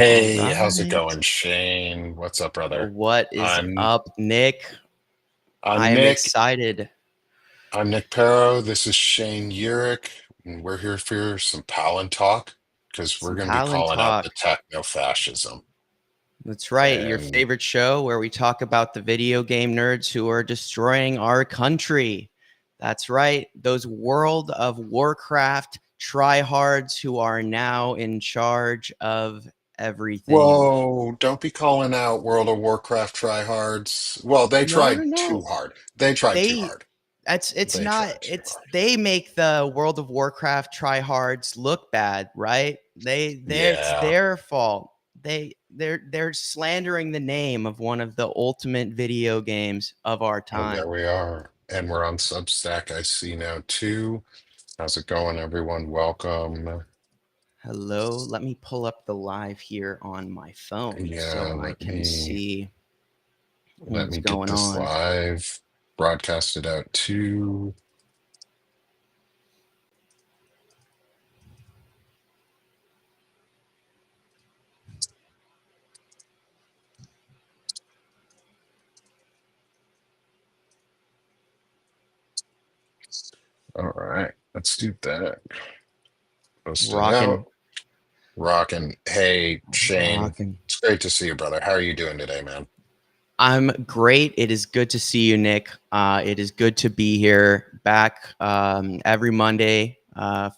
All Hey, how's it right. going, Shane? What's up, brother? What is I'm up, Nick? I I'm am Nick. excited. I'm Nick Perro. This is Shane Yirak, and we're here for some Palantalk because we're Some going to be calling out Palantalk. the techno-fascism. That's right. Your And favorite show where we talk about the video game nerds who are destroying our country. That's right. Those World of Warcraft tryhards who are now in charge of everything. whoa, don't be calling out World of Warcraft tryhards. Well, they No, no, tried too no. hard. They tried too They hard. it's They not tried too it's hard. they make the World of Warcraft tryhards look bad, right? It's Yeah. their fault. They're slandering the name of one of the ultimate video games of our Oh, there time. we are. And we're on Substack, I see now too. How's it going, everyone? Welcome. Hello, let me pull up the live here on my phone Yeah, so I can see let what's me get going this on. live broadcasted out too. All right, let's do that. Post it out. Rocking, Rocking. Hey, Shane, rocking. it's great to see you, brother. How are you doing today, man? I'm great. It is good to see you, Nick. It is good to be here back every Monday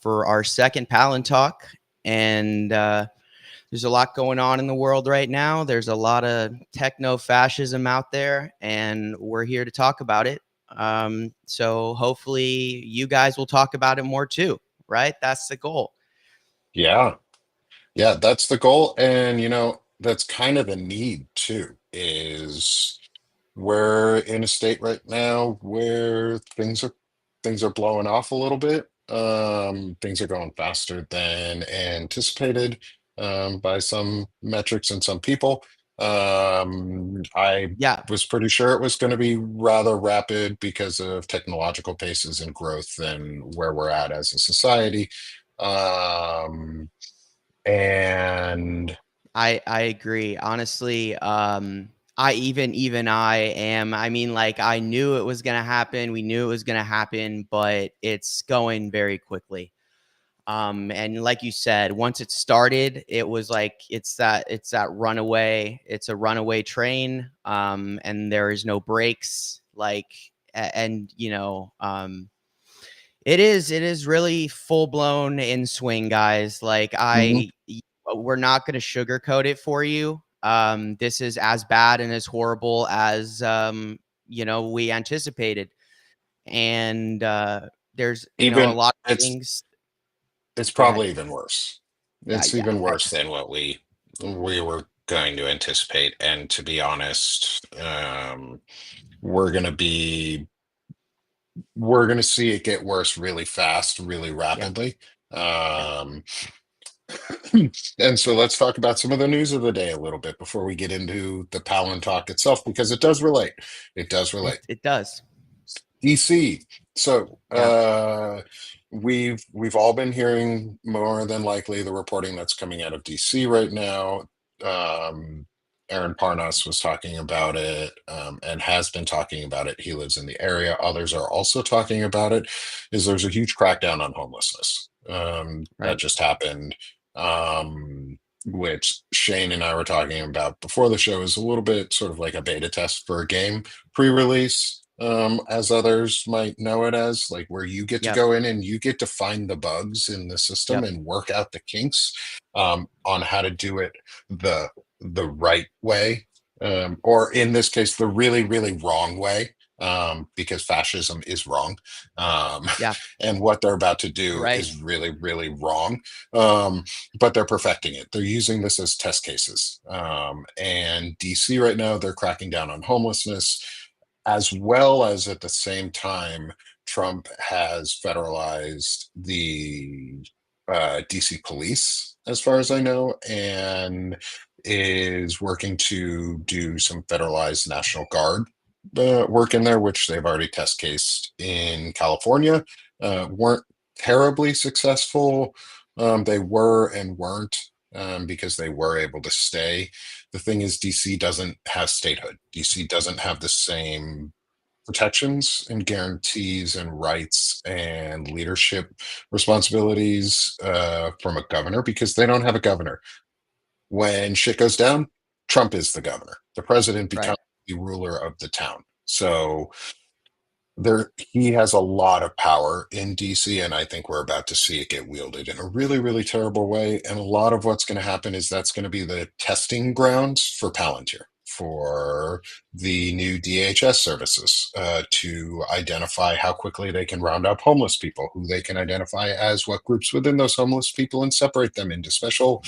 for our second Palin Talk. And there's a lot going on in the world right now. There's a lot of techno fascism out there, and we're here to talk about it. So hopefully, you guys will talk about it more too, right? That's the goal. Yeah, yeah, that's the goal. And that's kind of the need too, is we're in a state right now where things are blowing off a little bit. Things are going faster than anticipated by some metrics and some people. I Yeah, was pretty sure it was going to be rather rapid because of technological paces and growth and where we're at as a society. Um, and I agree. Honestly, I am. I mean, like I knew it was gonna happen. We knew it was gonna happen, but it's going very quickly. And like you said, once it started, it was like it's that runaway. It's a runaway train. And there is no brakes. Like, and it is really full blown in swing, guys. Like Mhm. we're not going to sugarcoat it for you. This is as bad and as horrible as we anticipated, and there's a even lot of it's things. it's Go ahead. probably even worse. Yeah, It's yeah. even worse than what we were going to anticipate. And to be honest, we're gonna be we're gonna see it get worse really fast, really Yeah, rapidly. yeah. Um, and so let's talk about some of the news of the day a little bit before we get into the Palin talk itself, because it does relate. It does It relate. it does. DC. So Yeah, we've all been hearing more than likely the reporting that's coming out of DC right now. Um, Aaron Parnas was talking about it and has been talking about it. He lives in the area. Others are also talking about it. Is there's a huge crackdown on homelessness that right. just happened, which Shane and I were talking about before the show, is a little bit sort of like a beta test for a game pre-release, as others might know it as, like where you get to Yep, go in and you get to find the bugs in the system yep, and work out the kinks on how to do it the the right way, or in this case, the really, really wrong way. Because fascism is wrong, um, yeah, and what they're about to do right. is really, really wrong. Um, but they're perfecting it. They're using this as test cases. And DC right now, they're cracking down on homelessness, as well as at the same time, Trump has federalized the DC police, as far as I know, and is working to do some federalized National Guard work in there, which they've already test cased in California. Weren't terribly successful. They were and weren't. because they were able to stay. The thing is, DC doesn't have statehood. DC doesn't have the same protections and guarantees and rights and leadership responsibilities from a governor because they don't have a governor. When shit goes down, Trump is the governor. The president becomes Right. the ruler of the town. So there, he has a lot of power in DC, and I think we're about to see it get wielded in a really, really terrible way. And a lot of what's going to happen is that's going to be the testing grounds for Palantir, for the new DHS services, to identify how quickly they can round up homeless people, who they can identify as what groups within those homeless people, and separate them into special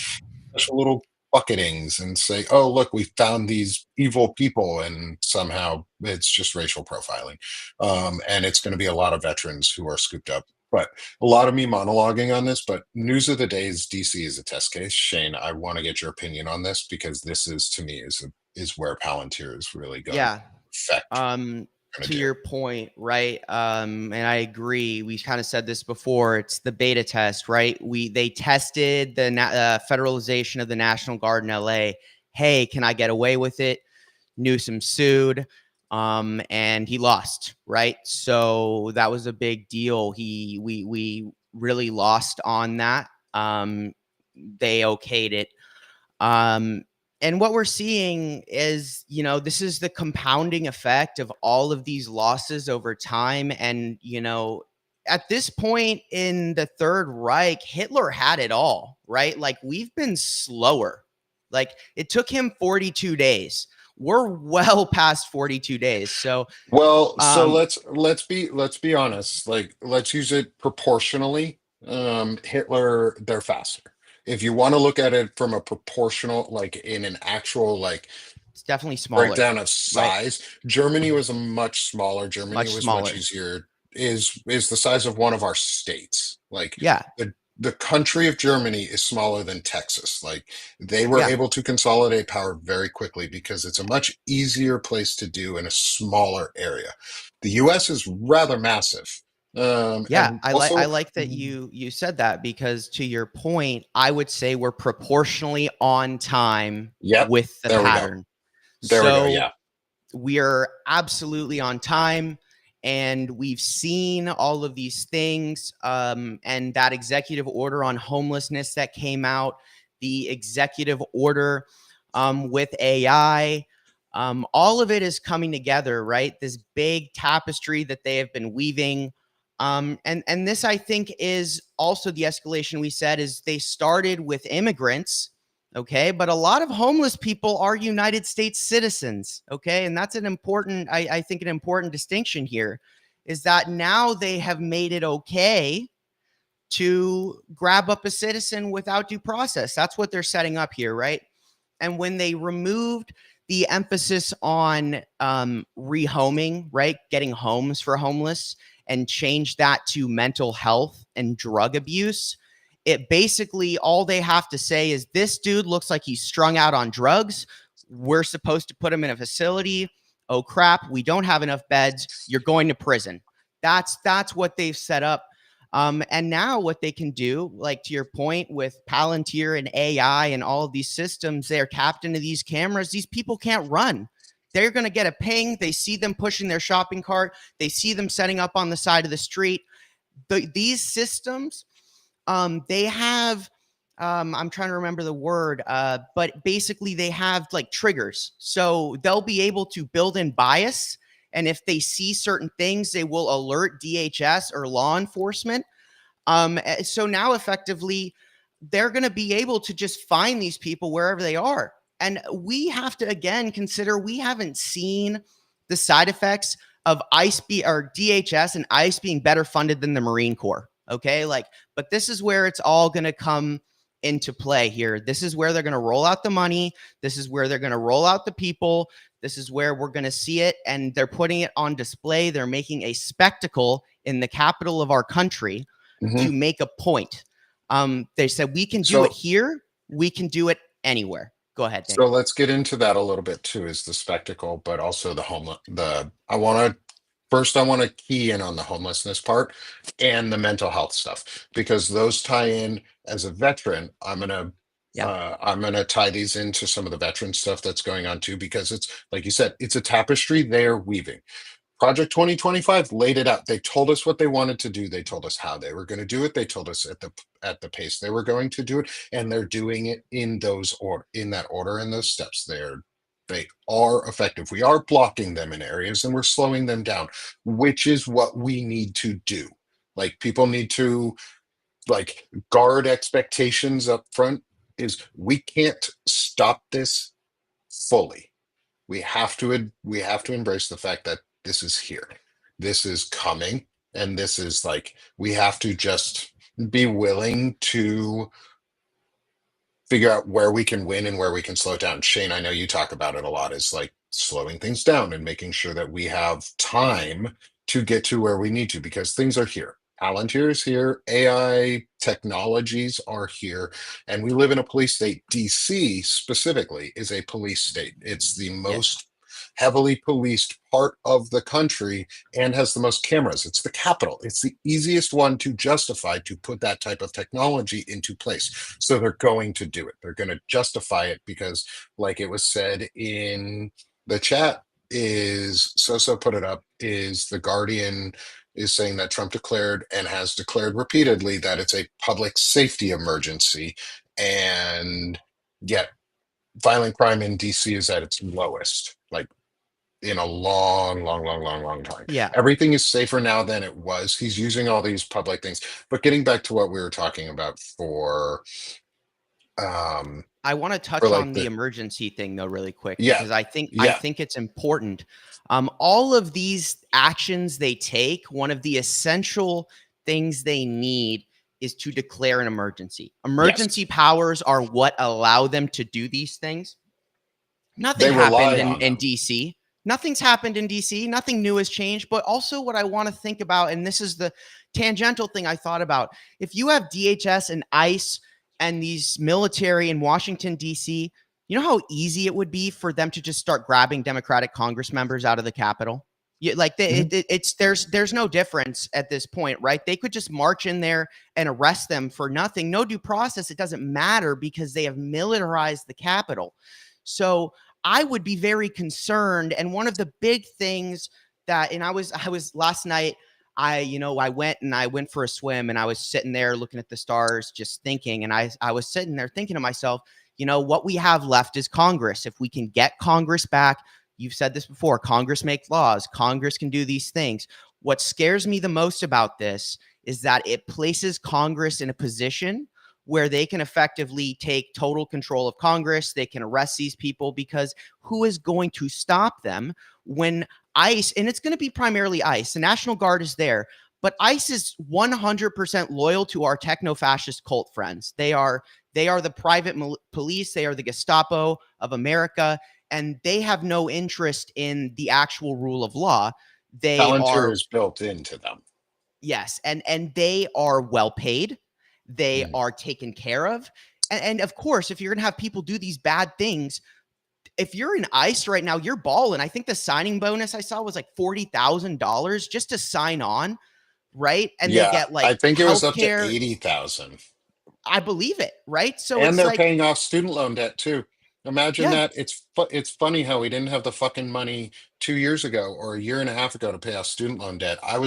little bucketings and say, oh, look, we found these evil people, and somehow it's just racial profiling. And it's going to be a lot of veterans who are scooped up. But a lot of me monologuing on this, but news of the day is DC is a test case. Shane, I want to get your opinion on this because this is, to me, is where Palantir is really going to Yeah. affect Um, going to to do. your point, right? And I agree. We kind of said this before. It's the beta test, right? They tested the federalization of the National Guard in LA. Hey, can I get away with it? Newsom sued, and he lost, right? So that was a big deal. We really lost on that. They okayed it. Um, and what we're seeing is, this is the compounding effect of all of these losses over time. And, at this point in the Third Reich, Hitler had it all, right? Like, we've been slower. Like, it took him 42 days. We're well past 42 days. So, Well, so um, let's be honest. Like, let's use it proportionally. Hitler, they're faster. If you want to look at it from a proportional, like in an actual like it's definitely smaller, breakdown of right? size, Germany was a much smaller. Germany Much was much smaller. easier. Is the size of one of our states. Like Yeah. the country of Germany is smaller than Texas. Like they were Yeah. able to consolidate power very quickly because it's a much easier place to do in a smaller area. The US is rather massive. Yeah, And I also, like that you said that because to your point, I would say we're proportionally on time yep, with the there we go. pattern. There we go. So Yeah. we are absolutely on time, and we've seen all of these things, and that executive order on homelessness that came out, the executive order with AI. All of it is coming together, right? This big tapestry that they have been weaving. And this, I think, is also the escalation we said is they started with immigrants. Okay. But a lot of homeless people are United States citizens. Okay. And that's I think, an important distinction here is that now they have made it okay to grab up a citizen without due process. That's what they're setting up here. Right. And when they removed the emphasis on rehoming, right, getting homes for homeless, and changed that to mental health and drug abuse, it basically all they have to say is this dude looks like he's strung out on drugs. We're supposed to put him in a facility. Oh crap, we don't have enough beds. You're going to prison. That's what they've set up. And now what they can do, like to your point with Palantir and AI and all of these systems, they're tapped into these cameras. These people can't run. They're going to get a ping. They see them pushing their shopping cart. They see them setting up on the side of the street. These systems, they have, I'm trying to remember the word, but basically they have like triggers. So they'll be able to build in bias. And if they see certain things, they will alert DHS or law enforcement. So now effectively, they're going to be able to just find these people wherever they are. And we have to, again, consider we haven't seen the side effects of or DHS and ICE being better funded than the Marine Corps. Okay. But this is where it's all going to come into play here. This is where they're going to roll out the money. This is where they're going to roll out the people. This is where we're going to see it. And they're putting it on display. They're making a spectacle in the capital of our country Mhm. to make a point. They said we can do it So here. We can do it anywhere. Go ahead, Nick. So let's get into that a little bit too, is the spectacle, but also the homeless. I want to first, I want to key in on the homelessness part and the mental health stuff because those tie in. As a veteran, I'm gonna Yeah. I'm going to tie these into some of the veteran stuff that's going on too, because it's like you said, it's a tapestry they're weaving. Project 2025 laid it out. They told us what they wanted to do. They told us how they were going to do it. They told us at the pace they were going to do it, and they're doing it in that order and those steps. They are effective. We are blocking them in areas and we're slowing them down, which is what we need to do. Like people need to like guard expectations up front is we can't stop this fully. We have to embrace the fact that this is here. This is coming, and this is like we have to just be willing to figure out where we can win and where we can slow down. Shane, I know you talk about it a lot, is like slowing things down and making sure that we have time to get to where we need to because things are here. Palantir is here, AI technologies are here, and we live in a police state. DC specifically is a police state. It's the Yes. most heavily policed part of the country and has the most cameras. It's the capital. It's the easiest one to justify to put that type of technology into place. So they're going to do it. They're going to justify it because, like it was said in the chat, is so put it up, is the Guardian is saying that Trump declared and has declared repeatedly that it's a public safety emergency. And yet, violent crime in DC is at its lowest. Like in a long time. Yeah. Everything is safer now than it was. He's using all these public things. But getting back to what we were talking about um I want to for touch like on the the emergency thing though really quick yeah, because I yeah, think it's important. All of these actions they take, one of the essential things they need is to declare an emergency. Emergency yes. powers are what allow them to do these things. Nothing They happened rely on in them. DC. Nothing's happened in DC. Nothing new has changed. But also, what I want to think about, and this is the tangential thing I thought about, if you have DHS and ICE and these military in Washington, D.C., you know how easy it would be for them to just start grabbing Democratic Congress members out of the Capitol? Like Mhm. it's there's no difference at this point, right? They could just march in there and arrest them for nothing, no due process. It doesn't matter because they have militarized the Capitol. So I would be very concerned. And one of the big things that, and I was last night, I went for a swim and I was sitting there looking at the stars, just thinking. And I was sitting there thinking to myself, what we have left is Congress. If we can get Congress back, you've said this before, Congress makes laws, Congress can do these things. What scares me the most about this is that it places Congress in a position where they can effectively take total control of Congress. They can arrest these people because who is going to stop them when ICE, and it's going to be primarily ICE, the National Guard is there, but ICE is 100% loyal to our techno-fascist cult friends. They are the private police. They are the Gestapo of America, and they have no interest in the actual rule of law. They Palantir are is built into them. Yes, and they are well paid. They Mm. are taken care of. And of course, if you're going to have people do these bad things, if you're in ICE right now, you're balling. I think the signing bonus I saw was like $40,000 just to sign on, right? And they Yeah, get like I think it was up to healthcare. 80,000. I believe it, right? So And it's they're like, paying off student loan debt too. Imagine yeah, that. It's funny how we didn't have the fucking money 2 years ago or a year and a half ago to pay off student loan debt. I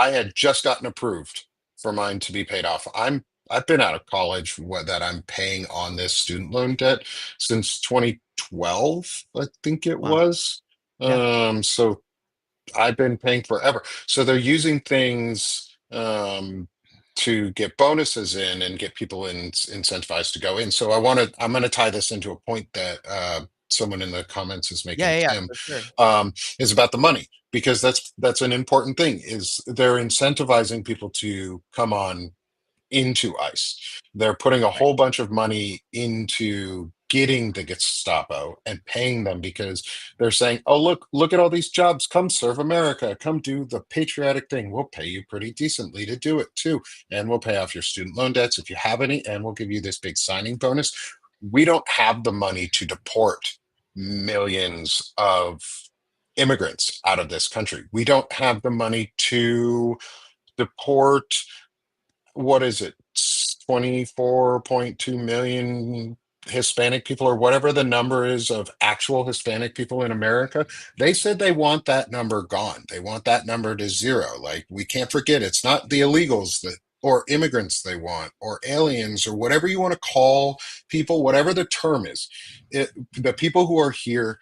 had just gotten approved for mine to be paid off. I've been out of college that I'm paying on this student loan debt since 2012, I think it wow, was. yeah, So I've been paying forever. So they're using things to get bonuses in and get people incentivized to go in. So I'm going to tie this into a point that someone in the comments is yeah, making, yeah, yeah, Tim, for sure, is about the money because that's an important thing. Is they're incentivizing people to come on into ICE. They're putting a right, whole bunch of money into getting the Gestapo and paying them because they're saying, "Oh, look at all these jobs. Come serve America. Come do the patriotic thing. We'll pay you pretty decently to do it too, and we'll pay off your student loan debts if you have any, and we'll give you this big signing bonus." We don't have the money to deport millions of immigrants out of this country. We don't have the money to deport what is it? 24.2 million Hispanic people, or whatever the number is of actual Hispanic people in America. They said they want that number gone. They want that number to zero. Like, we can't forget, it's not the illegals that or immigrants they want, or aliens, or whatever you want to call people, whatever the term is. The people who are here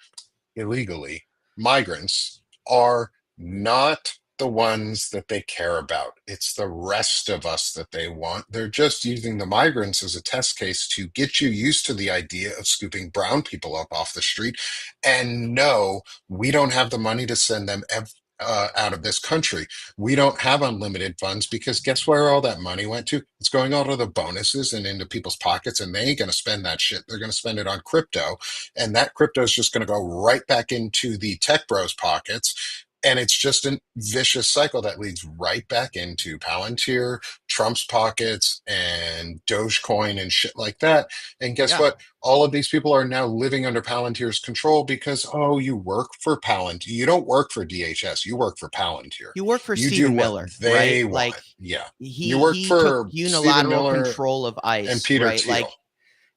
illegally, migrants, are not the ones that they care about. It's the rest of us that they want. They're just using the migrants as a test case to get you used to the idea of scooping brown people up off the street. And no, we don't have the money to send them out of this country. We don't have unlimited funds, because guess where all that money went to? It's going out of the bonuses and into people's pockets, and they ain't going to spend that shit. They're going to spend it on crypto, and that crypto is just going to go right back into the tech bros pockets. And it's just a vicious cycle that leads right back into Palantir, Trump's pockets, and Dogecoin and shit like that. And guess Yeah. what? All of these people are now living under Palantir's control because, oh, you work for Palantir. You don't work for DHS. You work for Palantir. You work for You do Stephen what Miller, right? they Like want. Yeah. You he work he took for Stephen unilateral Miller control of and ICE, Peter right? Thiel.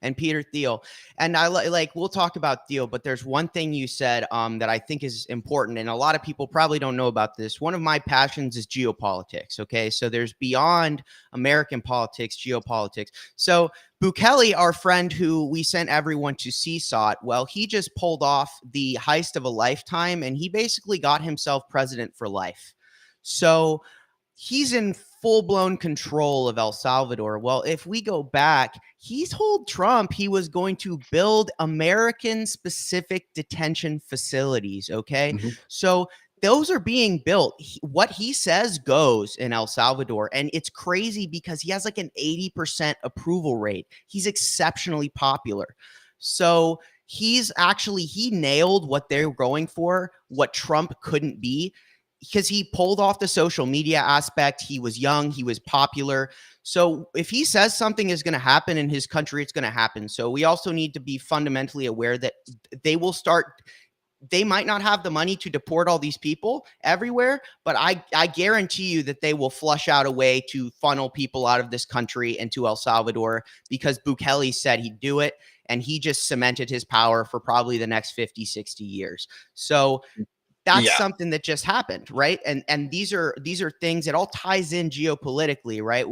And Peter Thiel. And like we'll talk about Thiel, but there's one thing you said that I think is important, and a lot of people probably don't know about this. One of my passions is geopolitics. Okay, so there's beyond American politics, geopolitics. So Bukele, our friend who we sent everyone to CSOT, well, he just pulled off the heist of a lifetime, and he basically got himself president for life. So he's in full blown control of El Salvador. Well, if we go back, he told Trump he was going to build American specific detention facilities. Okay. Mhm. So those are being built. What he says goes in El Salvador. And it's crazy because he has like an 80% approval rate. He's exceptionally popular. So he nailed what they're going for, what Trump couldn't be, because he pulled off the social media aspect. He was young, he was popular. So if he says something is going to happen in his country, it's going to happen. So we also need to be fundamentally aware that they will start. They might not have the money to deport all these people everywhere, but I guarantee you that they will flush out a way to funnel people out of this country into El Salvador, because Bukele said he'd do it, and he just cemented his power for probably the next 50, 60 years. So that's Yeah. something that just happened, right? And these are things, it all ties in geopolitically, right?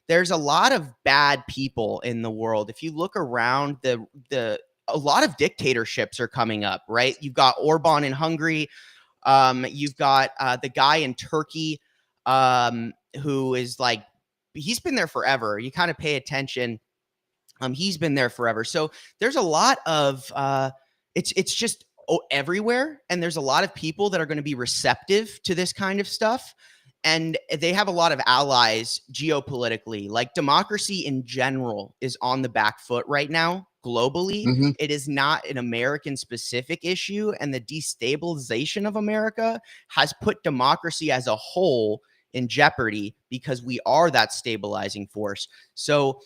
There's a lot of bad people in the world. If you look around, the a lot of dictatorships are coming up, right? You've got Orban in Hungary. You've got the guy in Turkey, who is like, he's been there forever. You kind of pay attention. He's been there forever. So there's a lot of it's just everywhere, and there's a lot of people that are going to be receptive to this kind of stuff, and they have a lot of allies geopolitically. Like democracy in general is on the back foot right now globally. Hmm. It is not an American specific issue, and the destabilization of America has put democracy as a whole in jeopardy because we are that stabilizing force. So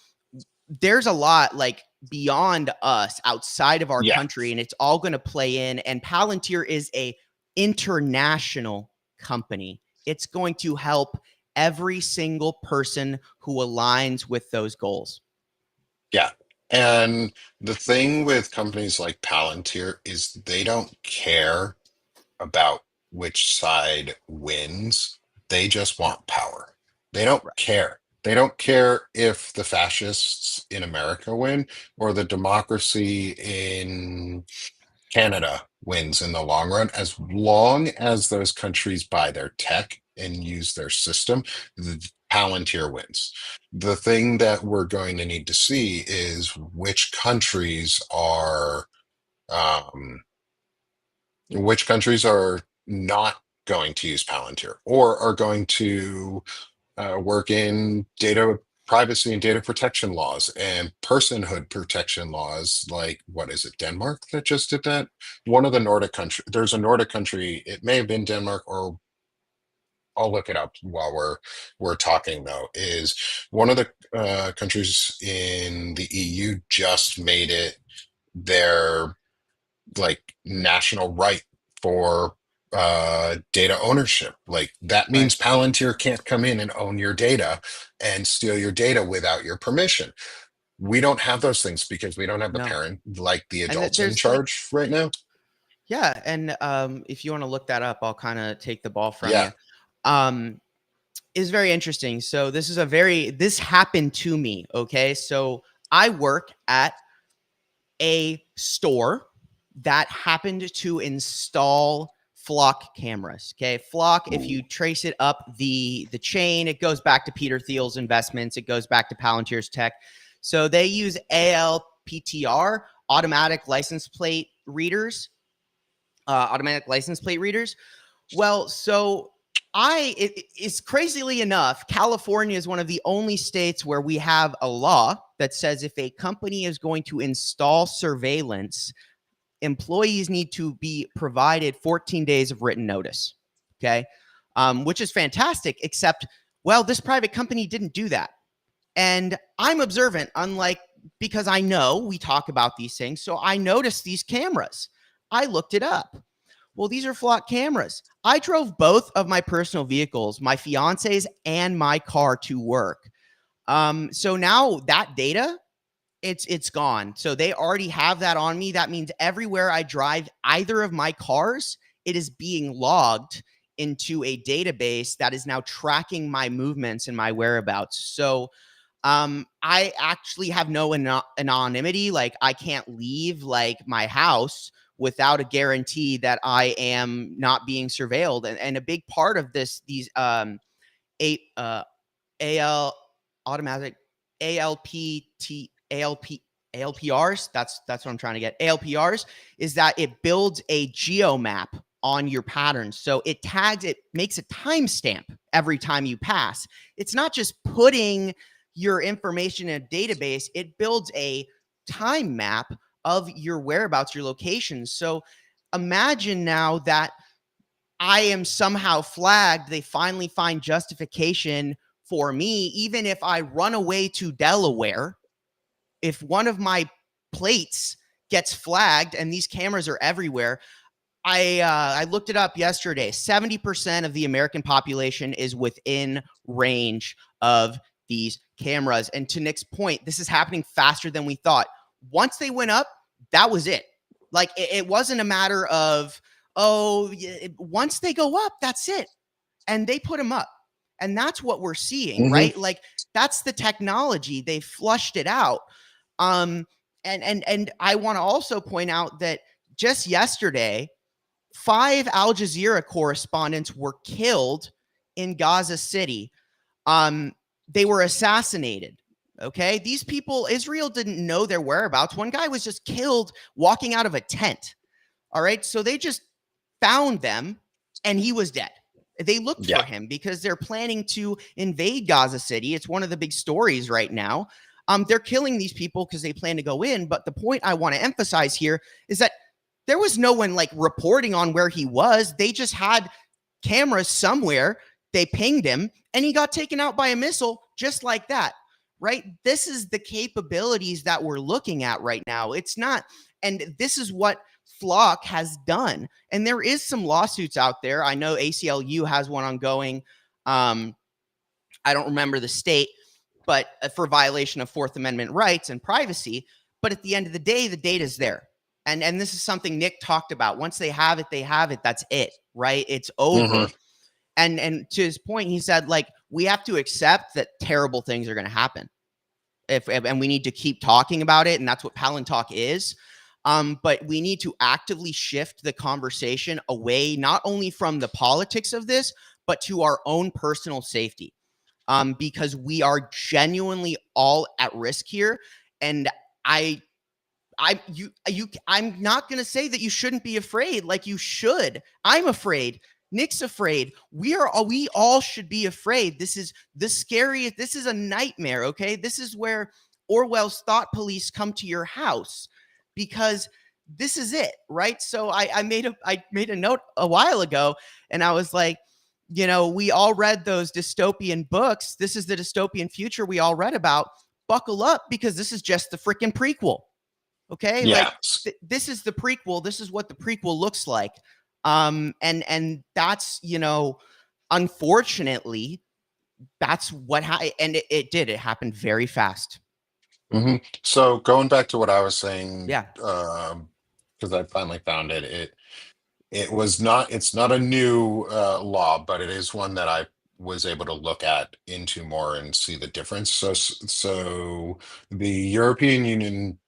there's a lot like beyond us outside of our Yeah. country, and it's all going to play in. And Palantir is a international company. It's going to help every single person who aligns with those goals. Yeah. And the thing with companies like Palantir is they don't care about which side wins. They just want power. They don't Right. care. They don't care if the fascists in America win or the democracy in Canada wins in the long run. As long as those countries buy their tech and use their system, the Palantir wins. The thing that we're going to need to see is um, which countries are not going to use Palantir or are going to work in data privacy and data protection laws and personhood protection laws. Like, what is it, Denmark that just did that? One of the Nordic countries, there's a Nordic country, it may have been Denmark, or I'll look it up while we're talking though, is one of the countries in the EU just made it their like national right for data ownership. Like that Right. means Palantir can't come in and own your data and steal your data without your permission. We don't have those things because we don't have the No. parent, like the And adults in there's like, charge right now. yeah. And if you want to look that up, I'll kind of take the ball from Yeah. you. Um, is very interesting. So this happened to me. Okay. So I work at a store that happened to install Flock cameras. Okay, Flock. If Ooh. you trace it up the chain, it goes back to Peter Thiel's investments. It goes back to Palantir's tech. So they use ALPTR, automatic license plate readers. Well, so it's crazily enough, California is one of the only states where we have a law that says if a company is going to install surveillance, employees need to be provided 14 days of written notice. Okay. Which is fantastic, except, well, this private company didn't do that. And I'm observant, unlike, because I know we talk about these things. So I noticed these cameras. I looked it up. Well, these are Flock cameras. I drove both of my personal vehicles, my fiance's and my car, to work. So now that data, it's gone. So they already have that on me. That means everywhere I drive either of my cars, it is being logged into a database that is now tracking my movements and my whereabouts. So I actually have no anonymity. Like I can't leave like my house without a guarantee that I am not being surveilled. And a big part of these a AL automatic ALPT ALP ALPRs. That's what I'm trying to get. ALPRs is that it builds a geo map on your patterns. So it makes a timestamp every time you pass. It's not just putting your information in a database, it builds a time map of your whereabouts, your locations. So imagine now that I am somehow flagged, they finally find justification for me, even if I run away to Delaware. If one of my plates gets flagged and these cameras are everywhere, I looked it up yesterday. 70% of the American population is within range of these cameras. And to Nick's point, this is happening faster than we thought. Once they went up, that was it. Like it wasn't a matter of, oh, once they go up, that's it. And they put them up. And that's what we're seeing, Hmm. right? Like that's the technology. They flushed it out. And I want to also point out that just yesterday, 5 Al Jazeera correspondents were killed in Gaza City. They were assassinated. Okay. These people, Israel didn't know their whereabouts. One guy was just killed walking out of a tent. All right. So they just found them and he was dead. They looked Yeah. for him because they're planning to invade Gaza City. It's one of the big stories right now. They're killing these people because they plan to go in. But the point I want to emphasize here is that there was no one like reporting on where he was. They just had cameras somewhere. They pinged him and he got taken out by a missile just like that. Right. This is the capabilities that we're looking at right now. It's not. And this is what Flock has done. And there is some lawsuits out there. I know ACLU has one ongoing. I don't remember the state, but for violation of Fourth Amendment rights and privacy. But at the end of the day, the data is there. And this is something Nick talked about. Once they have it, they have it. That's it, right? It's Hmm. over. And to his point, he said, like, we have to accept that terrible things are going to happen. And we need to keep talking about it. And that's what Palantalk is. But we need to actively shift the conversation away, not only from the politics of this, but to our own personal safety. Because we are genuinely all at risk here. And I'm not going to say that you shouldn't be afraid. Like you should. I'm afraid. Nick's afraid. We all should be afraid. This is the scariest. This is a nightmare. Okay. This is where Orwell's thought police come to your house because this is it. Right. So I made a note a while ago and I was like, we all read those dystopian books. This is the dystopian future we all read about. Buckle up because this is just the freaking prequel. Okay. Like Yeah. this is the prequel. This is what the prequel looks like. And that's, unfortunately, that's what and it happened very fast. So going back to what I was saying, Yeah. because I finally found it. It was not, it's not a new law, but it is one that I was able to look at into more and see the difference. So the European Union,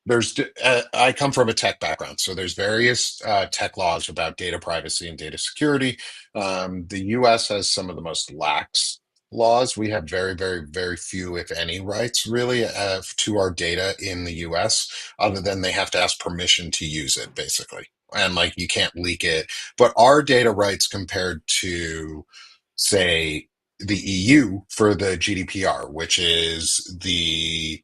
I come from a tech background, so there's various tech laws about data privacy and data security. The US has some of the most lax laws. We have very, very, very few, if any, rights really to our data in the US, other than they have to ask permission to use it, basically. And like you can't leak it, but our data rights compared to, say, the EU for the GDPR, which is the,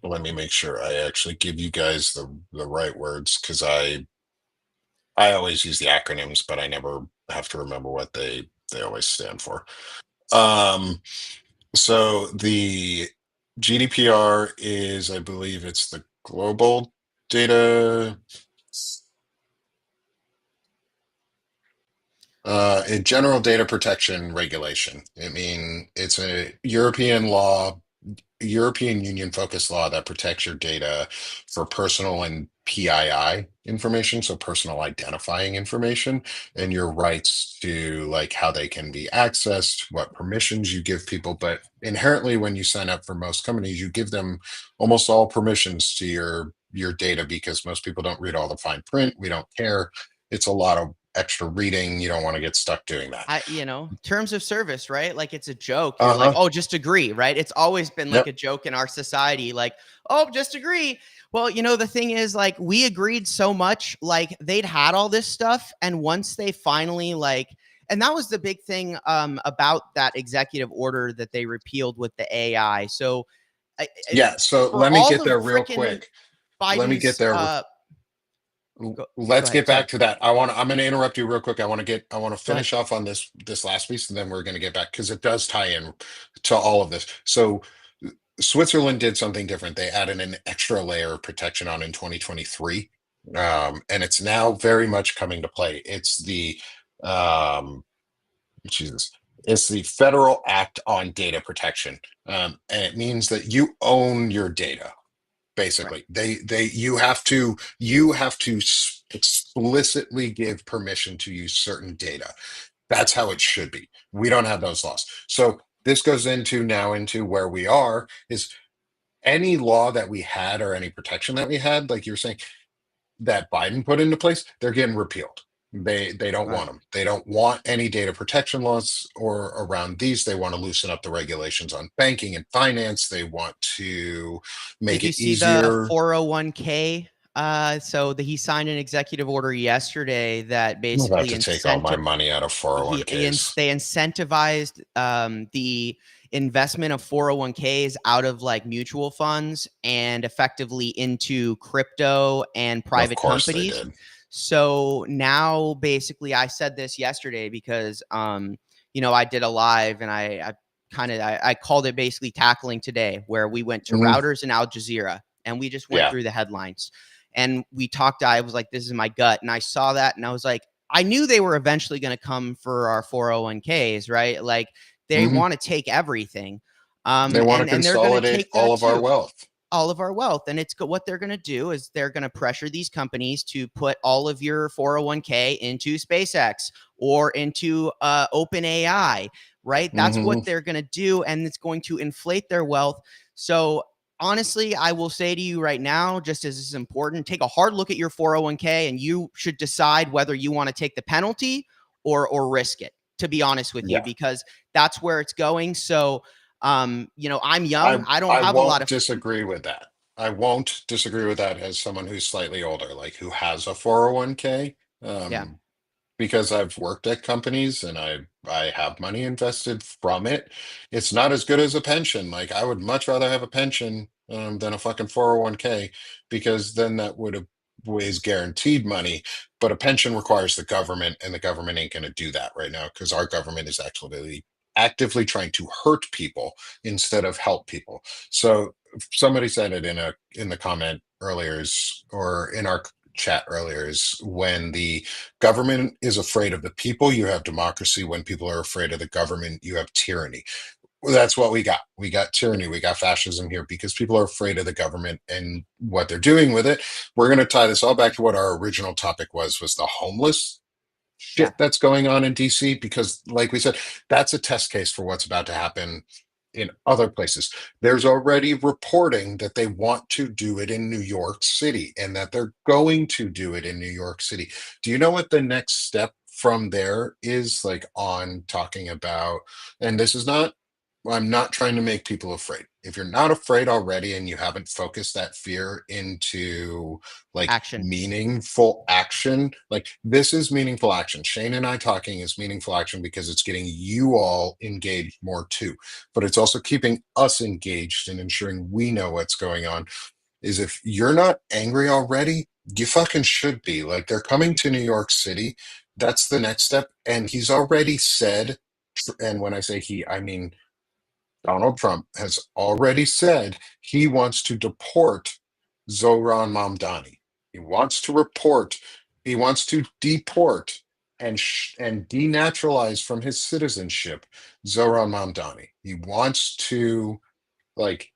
let me make sure I actually give you guys the right words, because I always use the acronyms, but I never have to remember what they always stand for. Um, so the GDPR is, I believe it's the global data, a general data protection regulation. I mean, it's a European law, European Union focused law that protects your data for personal and PII information, so personal identifying information, and your rights to like how they can be accessed, what permissions you give people. But inherently, when you sign up for most companies, you give them almost all permissions to your data because most people don't read all the fine print. We don't care. It's a lot of extra reading. You don't want to get stuck doing that. Terms of service, right? Like it's a joke. You're like, Uh-huh. oh, just agree, right? It's always been like Yep. a joke in our society, like, oh, just agree. Well, the thing is, like, we agreed so much, like they'd had all this stuff, and once they finally and that was the big thing about that executive order that they repealed with the AI. So Yeah, so for let me all get of there real freaking quick. Let me get Biden's there. go Let's ahead, get sorry, back to that. I'm going to interrupt you real quick. I want to go ahead. finish off on this last piece, and then we're going to get back because it does tie in to all of this. So Switzerland did something different. They added an extra layer of protection on in 2023, and it's now very much coming to play. It's the um, Jesus. It's the Federal Act on Data Protection, and it means that you own your data. Right. Basically, you have to explicitly give permission to use certain data. That's how it should be. We don't have those laws. So this goes into where we are is any law that we had or any protection that we had, like you're saying, that Biden put into place, they're getting repealed. They don't want Right. them. They don't want any data protection laws or around these. They want to loosen up the regulations on banking and finance. They want to make Did you it see the easier. 401k? He signed an executive order yesterday that I'm about basically to take all my money out of they 401ks. incentivized the investment of 401ks out of like mutual funds and effectively into crypto and Of private course they companies. did. So now basically I said this yesterday because I did a live and I called it basically tackling today, where we went to Mhm. Routers and Al Jazeera and we just went Yeah. through the headlines and we talked. I was like, this is my gut. And I saw that and I was like, I knew they were eventually going to come for our 401ks, right? Like they hmm want to take everything. They want to And they're going to consolidate take all that of our too, wealth. all of our wealth. And what they're going to do is they're going to pressure these companies to put all of your 401k into SpaceX or into OpenAI, right? That's hmm what they're going to do. And it's going to inflate their wealth. So honestly, I will say to you right now, just as is important, take a hard look at your 401k and you should decide whether you want to take the penalty or risk it, to be honest with you, Yeah. because that's where it's going. So I'm young. I I don't I have a lot won't of disagree with that. I won't disagree with that as someone who's slightly older, like who has a 401k. yeah. Because I've worked at companies and I have money invested from it. It's not as good as a pension. Like I would much rather have a pension than a fucking 401k because then that would have is guaranteed money. But a pension requires the government, and the government ain't going to do that right now because our government is actually actively trying to hurt people instead of help people. So somebody said it in the comment earlier, or in our chat earlier, is when the government is afraid of the people, you have democracy. When people are afraid of the government, you have tyranny. Well, that's what we got. We got tyranny. We got fascism here because people are afraid of the government and what they're doing with it. We're going to tie this all back to what our original topic was the homeless Yeah, shit that's going on in DC, because like we said, that's a test case for what's about to happen in other places. There's already reporting that they want to do it in New York City and that they're going to do it in New York City. Do you know what the next step from there is, like, on talking about, and this is not, I'm not trying to make people afraid. If you're not afraid already and you haven't focused that fear into like action. meaningful action, like this is meaningful action. Shane and I talking is meaningful action because it's getting you all engaged more too, but it's also keeping us engaged and ensuring we know what's going on. Is if you're not angry already, you fucking should be. Like, they're coming to New York City. That's the next step. And he's already said, and when I say he, I mean Donald Trump has already said he wants to deport Zohran Mamdani. He wants to report, he wants to deport and denaturalize from his citizenship Zohran Mamdani. He wants to, like,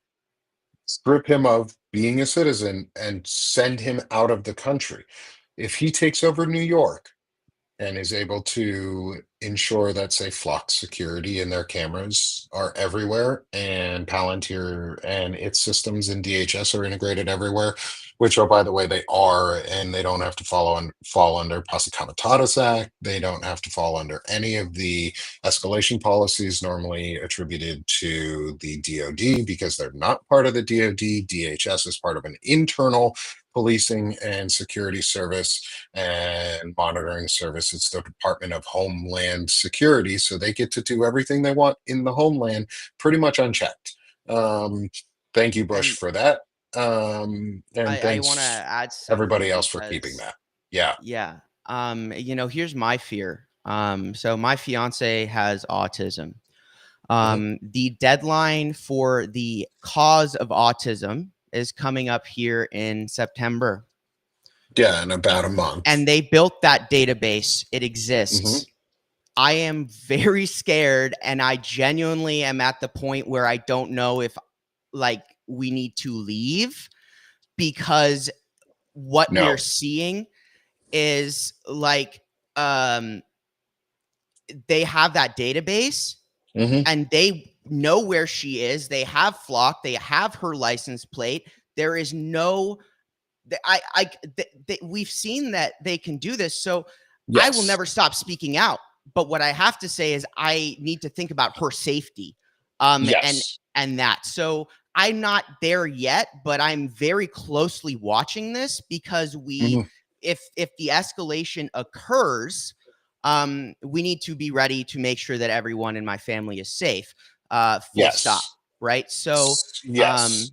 strip him of being a citizen and send him out of the country. If he takes over New York and is able to ensure that, say, Flock security and their cameras are everywhere, and Palantir and its systems in DHS are integrated everywhere, which, oh, by the way, they are, and they don't have to fall under Posse Comitatus Act. They don't have to fall under any of the escalation policies normally attributed to the DoD because they're not part of the DoD. DHS is part of an internal policing and security service and monitoring service. It's the Department of Homeland Security, so they get to do everything they want in the homeland pretty much unchecked. Um, Thank you, Bush, And for that. And I want to thanks add something everybody else for keeping because that. Yeah. yeah, here's my fear. So my fiance has autism. Mhm. The deadline for the cause of autism is coming up here in September. Yeah, in about a month. And they built that database. It Hmm. exists. I am very scared, and I genuinely am at the point where I don't know if like we need to leave because what we're No. seeing is like um they have that database Hmm. and they know where she is. They have Flock. They have her license plate. There is no. We've seen that they can do this. So I will Yes. never stop speaking out. But what I have to say is I need to think about her safety, and Yes. that. So I'm not there yet, but I'm very closely watching this because Hmm. if the escalation occurs, we need to be ready to make sure that everyone in my family is safe. Full stop. Yes. Right. So, Yes.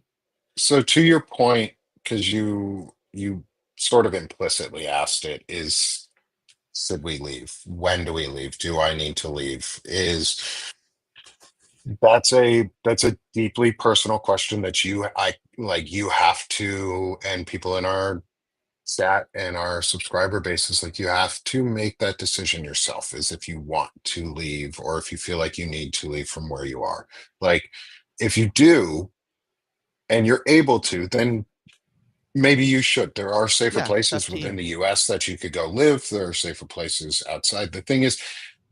So to your point, because you sort of implicitly asked it, is should we leave? When do we leave? Do I need to leave? Is that's a deeply personal question that you have to, and people in our chat and our subscriber bases, like, you have to make that decision yourself, is if you want to leave or if you feel like you need to leave from where you are. Like, if you do and you're able to, then maybe you should. There are safer yeah, it's up places to within you. the US that you could go live. There are safer places outside. The thing is,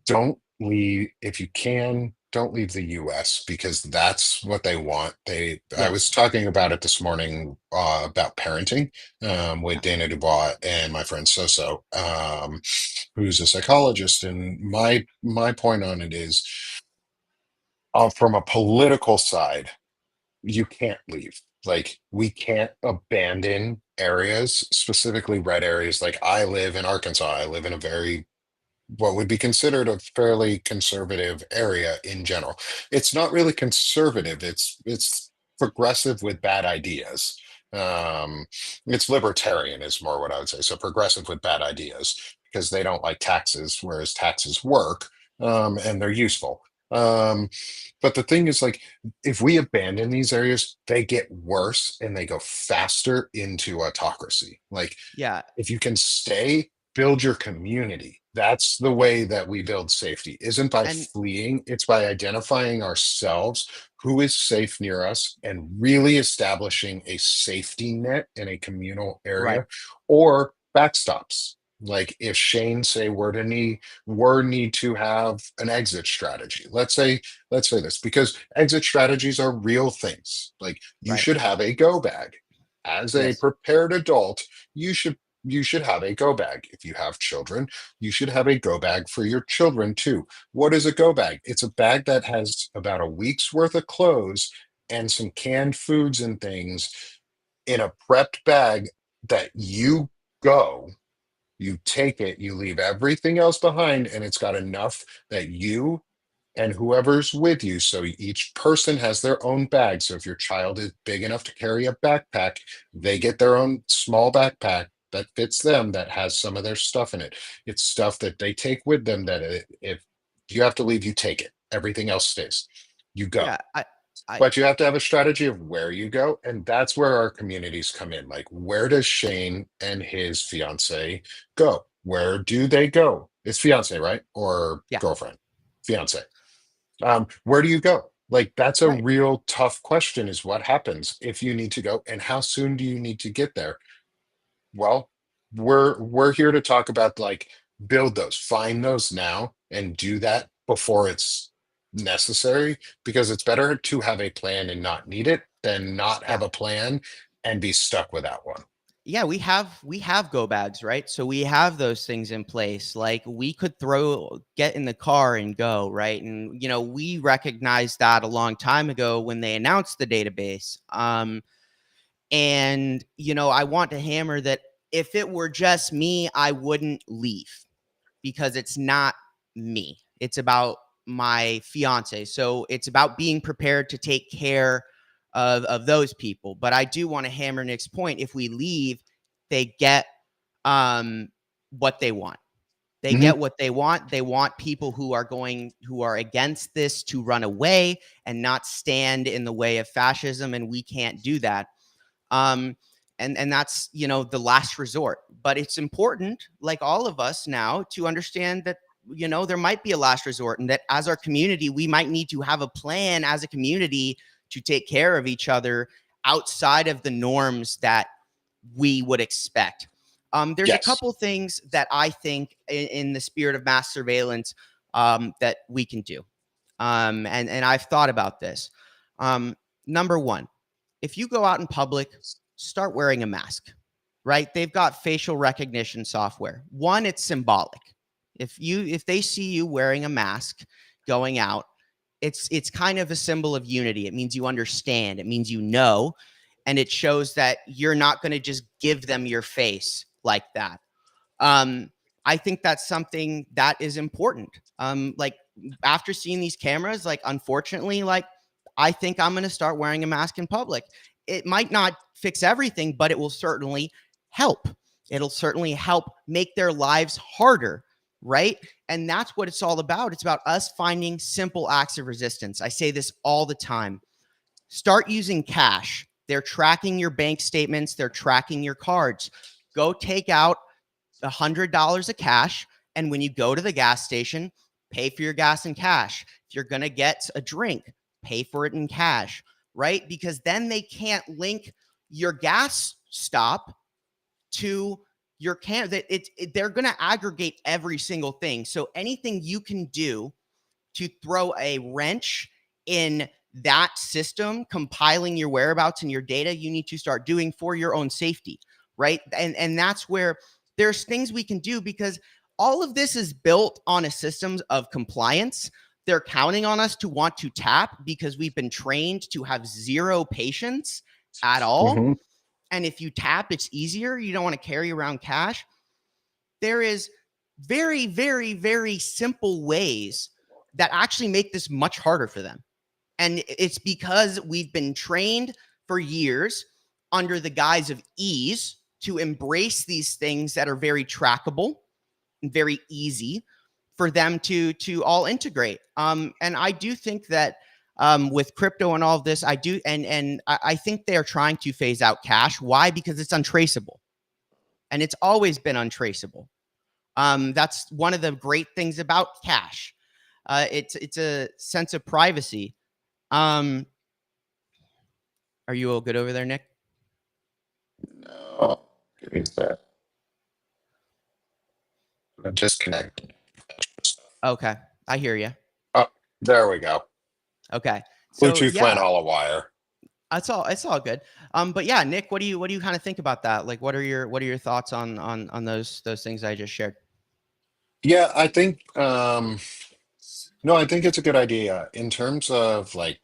don't leave if you can. Don't leave the US because that's what they want. I was Yes. talking about it this morning, about parenting, with Yeah. Dana Dubois and my friend Soso, who's a psychologist. And my point on it is, from a political side, you can't leave. Like, we can't abandon areas, specifically red areas. Like, I live in Arkansas. I live in a very, what would be considered a fairly conservative area in general. It's not really conservative. It's progressive with bad ideas. Um, it's libertarian is more what I would say. So progressive with bad ideas because they don't like taxes, whereas taxes work, and they're useful. Um, but the thing is, like, if we abandon these areas, they get worse and they go faster into autocracy. Like, Yeah. if you can stay, build your community. That's the way Yes. that we build safety. Isn't by And fleeing, it's by identifying ourselves, who is safe near us, and really establishing a safety net in a communal right. area or backstops. Like if Shane say we need to have an exit strategy. Let's say this because exit strategies are real things. Like you Right. should have a go bag. As a Yes. prepared adult, you should have a go bag. If you have children, you should have a go bag for your children too. What is a go bag? It's a bag that has about a week's worth of clothes and some canned foods and things in a prepped bag that go, you take it, you leave everything else behind, and it's got enough that you and whoever's with you. So each person has their own bag. So if your child is big enough to carry a backpack, they get their own small backpack that fits them that has some of their stuff in it. It's stuff that they take with them that if you have to leave, you take it. Everything else stays. You go. Yeah. I, But you have to have a strategy of where you go. And that's where our communities come in. Like, where does Shane and his fiance go? Where do they go? It's fiance, right? Or yeah. girlfriend? Fiance. Where do you go? Like, that's a Right. real tough question is what happens if you need to go and how soon do you need to get there? Well, we're here to talk about like build those, find those now and do that before it's necessary because it's better to have a plan and not need it than not Yeah. have a plan and be stuck without one. Yeah, we have go bags, right? So we have those things in place. Like we could get in the car and go, right? And we recognized that a long time ago when they announced the database. And I want to hammer that if it were just me, I wouldn't leave because it's not me. It's about my fiance. So it's about being prepared to take care of those people. But I do want to hammer Nick's point. If we leave, they get um, what they want. They Mhm. get what they want. They want people who are against this to run away and not stand in the way of fascism. And we can't do that. Um, and that's the last resort. But it's important, like all of us now, to understand that there might be a last resort, and that as our community, we might need to have a plan as a community to take care of each other outside of the norms that we would expect. There's a Yes. couple things that I think, in the spirit of mass surveillance, that we can do, and I've thought about this. Um, Number one, if you go out in public, start wearing a mask, right? They've got facial recognition software. One, it's symbolic. If they see you wearing a mask going out, it's kind of a symbol of unity. It means you understand. It means and it shows that you're not going to just give them your face like that. Um, I think that's something that is important. Like after seeing these cameras, like unfortunately, like I think I'm going to start wearing a mask in public. It might not fix everything, but it will certainly help. It'll certainly help make their lives harder, right? And that's what it's all about. It's about us finding simple acts of resistance. I say this all the time. Start using cash. They're tracking your bank statements, they're tracking your cards. Go take out $100 of cash. And when you go to the gas station, pay for your gas in cash. If you're going to get a drink, pay for it in cash, right? Because then they can't link your gas stop to your they're going to aggregate every single thing. So anything you can do to throw a wrench in that system, compiling your whereabouts and your data, you need to start doing for your own safety, right? And that's where there's things we can do, because all of this is built on a system of compliance. They're counting on us to want to tap because we've been trained to have zero patience at all. Mhm. And if you tap, it's easier. You don't want to carry around cash. There is very, very, very simple ways that actually make this much harder for them. And it's because we've been trained for years under the guise of ease to embrace these things that are very trackable and very easy. for them to all integrate. And I do think that with crypto and all of this, I do, and I think they are trying to phase out cash. Why? Because it's untraceable, and it's always been untraceable. That's one of the great things about cash. It's a sense of privacy. Are you all good over there, Nick? No, give me that. I'm disconnected. Okay, I hear you. Oh, there we go. Okay, so Bluetooth went yeah, all a wire. that's all. It's all good. But yeah, Nick, what do you kind of think about that? Like, what are your thoughts on those things I just shared? Yeah, I think no, I think it's a good idea in terms of like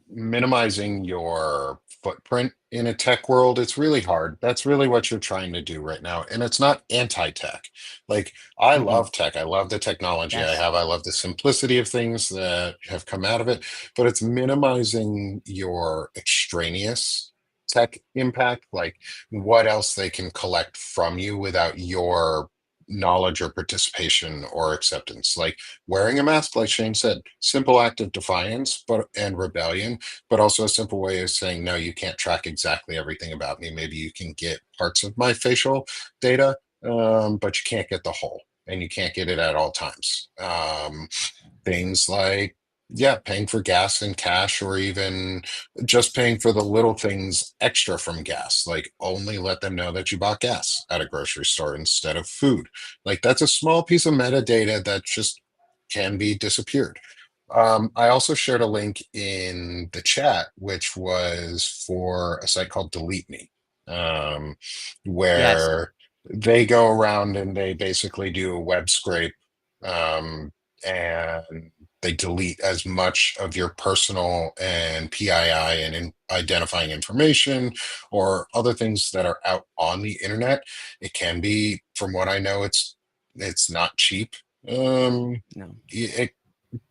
minimizing your footprint in a tech world. It's really hard. That's really what you're trying to do right now. And it's not anti-tech. Like I Mm-hmm. love tech. I love the technology I Yes. have. I love the simplicity of things that have come out of it, but it's minimizing your extraneous tech impact, like what else they can collect from you without your knowledge or participation or acceptance. Like wearing a mask, like Shane said, simple act of defiance, but and rebellion, but also a simple way of saying, no, you can't track exactly everything about me. Maybe you can get parts of my facial data, but you can't get the whole, and you can't get it at all times. Things like, yeah, paying for gas in cash, or even just paying for the little things extra from gas. Like only let them know that you bought gas at a grocery store instead of food. Like that's a small piece of metadata that just can be disappeared. I also shared a link in the chat, which was for a site called Delete Me, Yes. where they go around and they basically do a web scrape, um, and they delete as much of your personal and PII and identifying information or other things that are out on the internet. It can be, from what I know, it's not cheap. No. It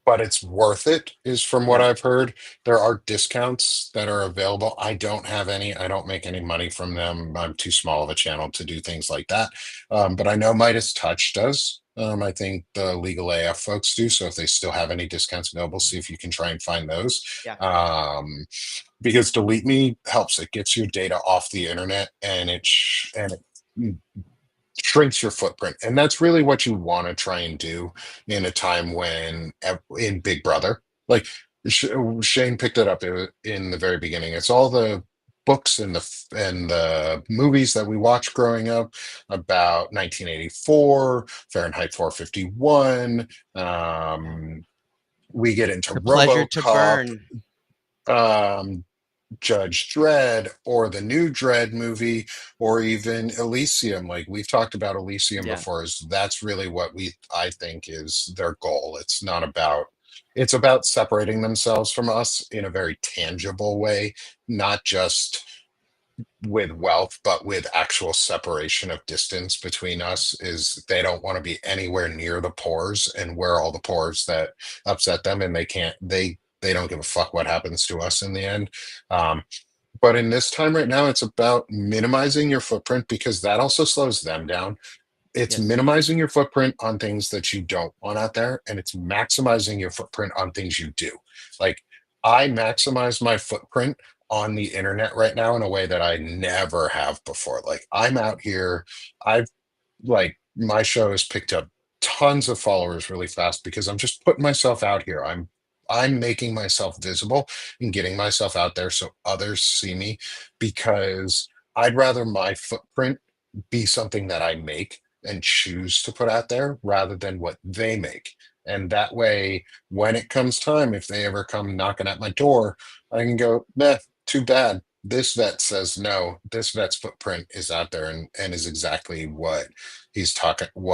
but it's worth it, is from what Yeah. I've heard. There are discounts that are available. I don't have any. I don't make any money from them. I'm too small of a channel to do things like that. But I know Midas Touch does. I think the Legal AF folks do. So if they still have any discounts available, see if you can try and find those. Yeah. Because Delete Me helps. It gets your data off the internet, and it shrinks your footprint. And that's really what you want to try and do in a time when in Big Brother, like Shane picked it up in the very beginning. It's all the books and the movies that we watched growing up about 1984, Fahrenheit 451. We get into The pleasure to RoboCop, burn. um, Judge Dredd, or the new Dredd movie, or even Elysium. Like we've talked about Elysium Yeah. before, is that's really what I think is their goal. It's not about, it's about separating themselves from us in a very tangible way, not just with wealth, but with actual separation of distance between us. Is they don't want to be anywhere near the pores, and we're all the pores that upset them, and they don't give a fuck what happens to us in the end. Um, but in this time right now, it's about minimizing your footprint, because that also slows them down. It's Yes. minimizing your footprint on things that you don't want out there, and it's maximizing your footprint on things you do. Like I maximize my footprint on the internet right now in a way that I never have before. Like I'm out here, I've like my show has picked up tons of followers really fast because I'm just putting myself out here. I'm making myself visible and getting myself out there so others see me, because I'd rather my footprint be something that I make and choose to put out there rather than what they make. And that way, when it comes time, if they ever come knocking at my door, I can go, meh, too bad. This vet says no. This vet's footprint is out there, and is exactly what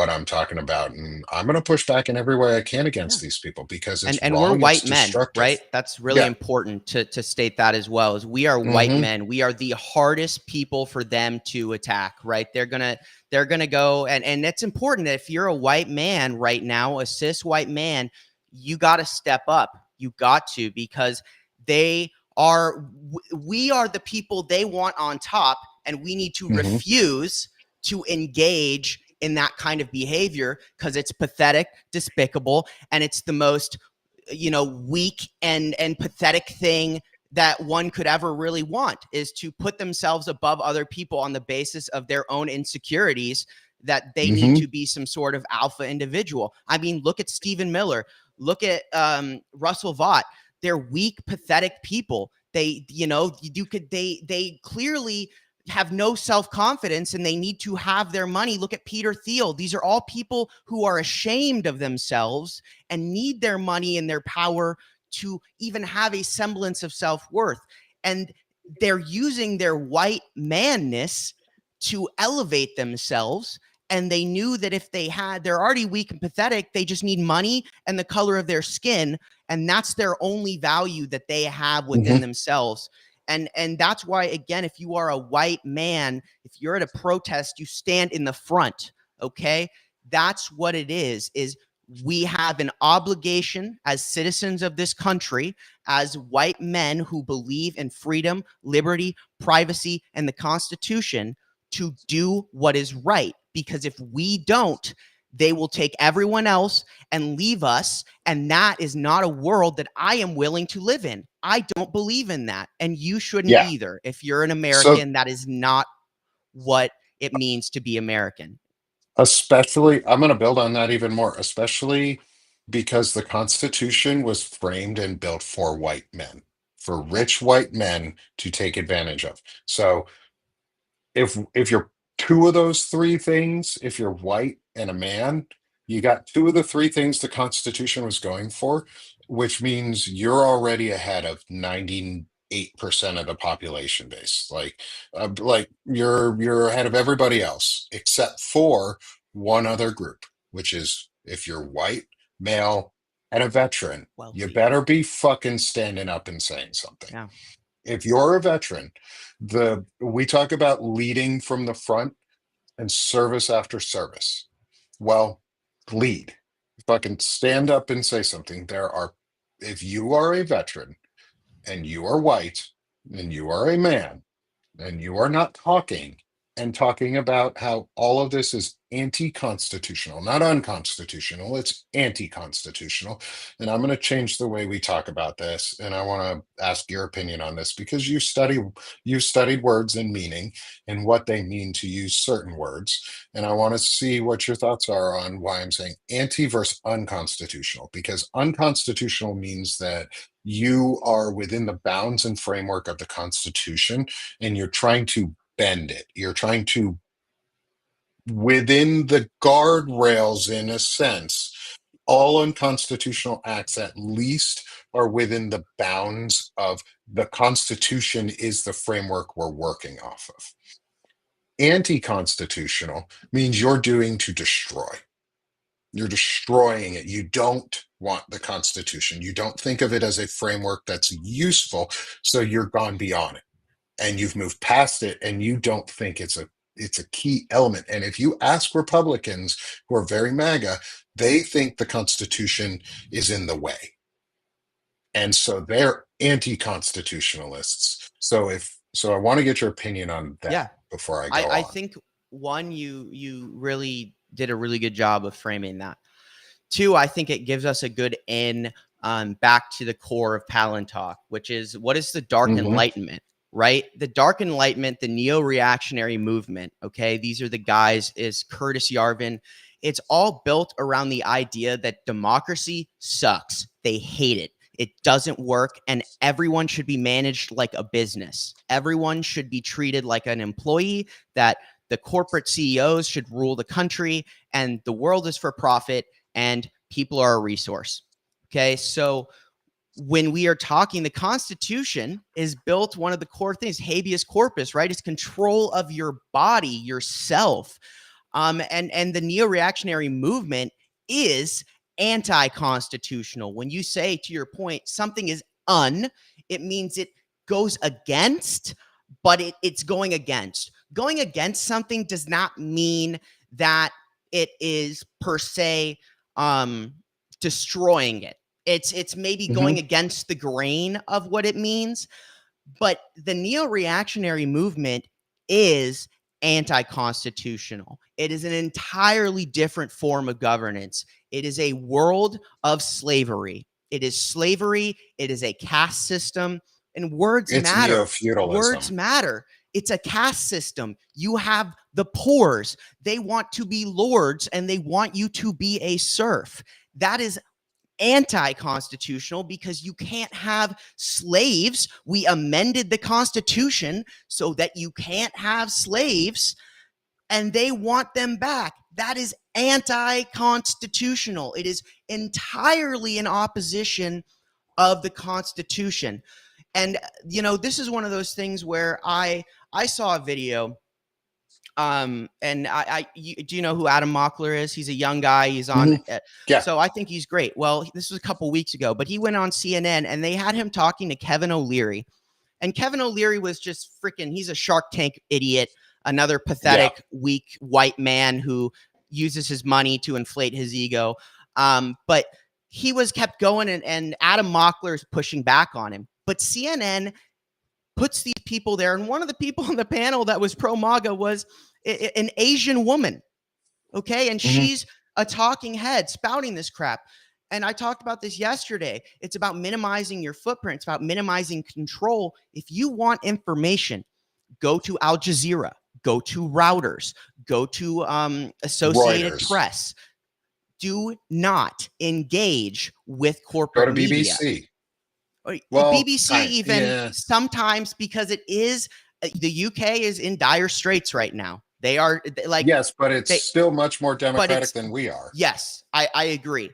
I'm talking about. And I'm going to push back in every way I can Yeah. against these people because it's And we're wrong. It's white men, destructive. right? That's really Yeah. important to state that as well. Is we are white Hmm. men. We are the hardest people for them to attack, right? They're gonna go, and it's important that if you're a white man right now, a cis white man, you got to step up. You got to, because they are we are the people they want on top, and we need to Hmm. refuse to engage in that kind of behavior because it's pathetic, despicable, and it's the most, weak and pathetic thing that one could ever really want, is to put themselves above other people on the basis of their own insecurities, that they need to be some sort of alpha individual. I mean, look at Stephen Miller, look at Russell Vought. They're weak, pathetic people. They clearly have no self-confidence, and they need to have their money. Look at Peter Thiel. These are all people who are ashamed of themselves and need their money and their power to even have a semblance of self-worth. And they're using their white manness to elevate themselves. And they knew that if they're already weak and pathetic, they just need money and the color of their skin. And that's their only value that they have within themselves. And that's why, again, if you are a white man, if you're at a protest, you stand in the front. Okay. That's what it is we have an obligation as citizens of this country, as white men who believe in freedom, liberty, privacy, and the Constitution, to do what is right. Because if we don't, they will take everyone else and leave us. And that is not a world that I am willing to live in. I don't believe in that. And you shouldn't either. If you're an American, that is not what it means to be American. Especially, I'm going to build on that even more, especially because the Constitution was framed and built for white men, for rich white men to take advantage of. So if you're two of those three things, if you're white and a man, you got two of the three things the Constitution was going for, which means you're already ahead of 98% of the population base. Like you're ahead of everybody else except for one other group, which is if you're white, male, and a veteran, you better be fucking standing up and saying something. Yeah. If you're a veteran, we talk about leading from the front and service after service. Well, lead. Fucking stand up and say something. If you are a veteran and you are white and you are a man and you are not talking about how all of this is anti-constitutional, not unconstitutional, it's anti-constitutional. And I'm going to change the way we talk about this. And I want to ask your opinion on this because you studied words and meaning and what they mean to use certain words. And I want to see what your thoughts are on why I'm saying anti versus unconstitutional, because unconstitutional means that you are within the bounds and framework of the Constitution and you're trying to bend it. You're trying to, within the guardrails, in a sense, all unconstitutional acts at least are within the bounds of the Constitution is the framework we're working off of. Anti-constitutional means you're doing to destroy. You're destroying it. You don't want the Constitution. You don't think of it as a framework that's useful, so you're gone beyond it. And you've moved past it and you don't think it's a key element. And if you ask Republicans who are very MAGA, they think the Constitution is in the way. And so they're anti-constitutionalists. So I want to get your opinion on that before I go on. I think one, you really did a really good job of framing that. Two, I think it gives us a good in back to the core of Palantalk, which is, what is the Dark Enlightenment? Right? The Dark Enlightenment, the neo-reactionary movement, okay? These are the guys, is Curtis Yarvin. It's all built around the idea that democracy sucks. They hate it. It doesn't work, and everyone should be managed like a business. Everyone should be treated like an employee, that the corporate CEOs should rule the country, and the world is for profit, and people are a resource. Okay, so when we are talking, the Constitution is built, one of the core things, habeas corpus, right? It's control of your body, yourself. And the neo-reactionary movement is anti-constitutional. When you say, to your point, something is it means it goes against, but it's going against. Going against something does not mean that it is per se destroying it. It's maybe going against the grain of what it means, but the neo-reactionary movement is anti-constitutional. It is an entirely different form of governance. It is a world of slavery. It is slavery. It is a caste system. And words It's matter. neo-feudalism. Words matter. It's a caste system. You have the poors. They want to be lords and they want you to be a serf. That is anti-constitutional because you can't have slaves. We amended the Constitution so that you can't have slaves, and they want them back. That is anti-constitutional. It is entirely in opposition of the Constitution. And this is one of those things where I saw a video. And do you know who Adam Mockler is? He's a young guy. He's on. Mm-hmm. Yeah. So I think he's great. Well, this was a couple weeks ago, but he went on CNN and they had him talking to Kevin O'Leary. And Kevin O'Leary was just freaking, he's a Shark Tank idiot, another pathetic, weak white man who uses his money to inflate his ego. But he was kept going, and Adam Mockler is pushing back on him. But CNN puts these people there. And one of the people on the panel that was pro-MAGA was an Asian woman. Okay. And she's a talking head spouting this crap. And I talked about this yesterday. It's about minimizing your footprint. It's about minimizing control. If you want information, go to Al Jazeera, go to Reuters, go to Associated Press. Do not engage with corporate media. Go to BBC. Well, BBC sometimes, because it is, the UK is in dire straits right now. They are like, yes, but it's still much more democratic than we are. Yes, I agree.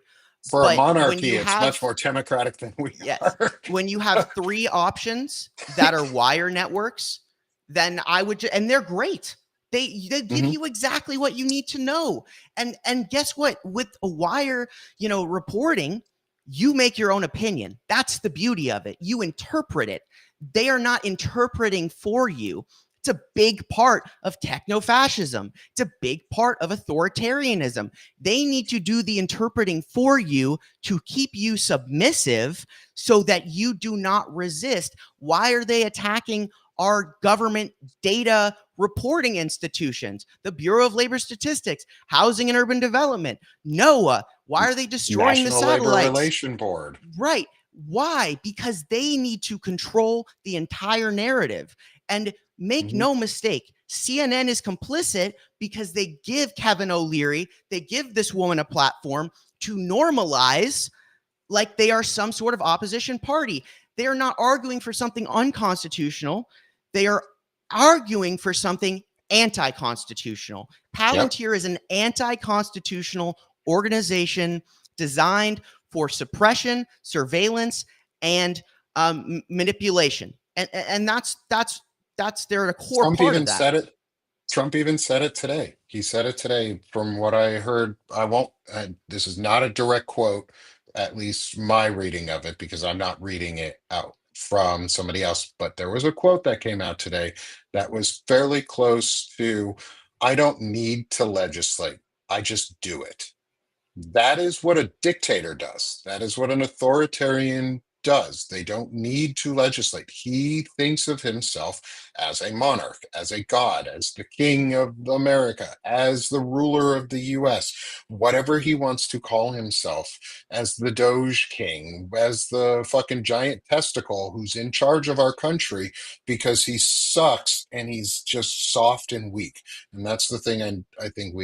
For a monarchy, it's much more democratic than we are. When you have 3 options that are wire networks, then I would, and they're great. They give you exactly what you need to know. And guess what? With a wire, reporting, you make your own opinion. That's the beauty of it. You interpret it. They are not interpreting for you. It's a big part of techno-fascism. It's a big part of authoritarianism. They need to do the interpreting for you to keep you submissive so that you do not resist. Why are they attacking our government data reporting institutions? The Bureau of Labor Statistics, Housing and Urban Development, NOAA. Why are they destroying National the satellites? Labor Relation Board. Right. Why? Because they need to control the entire narrative. And make no mistake, CNN is complicit because they give Kevin O'Leary, they give this woman a platform to normalize like they are some sort of opposition party. They are not arguing for something unconstitutional. They are arguing for something anti-constitutional. Palantir is an anti-constitutional organization designed for suppression, surveillance, and manipulation. And that's they're a core Trump part even of that. said it. Trump even said it today. He said it today. From what I heard, I won't. This is not a direct quote, at least my reading of it, because I'm not reading it out from somebody else. But there was a quote that came out today that was fairly close to, "I don't need to legislate. I just do it." That is what a dictator does. That is what an authoritarian does. They don't need to legislate. He thinks of himself as a monarch, as a god, as the king of America, as the ruler of the US, whatever he wants to call himself, as the Doge King, as the fucking giant testicle who's in charge of our country because he sucks and he's just soft and weak. And that's the thing I think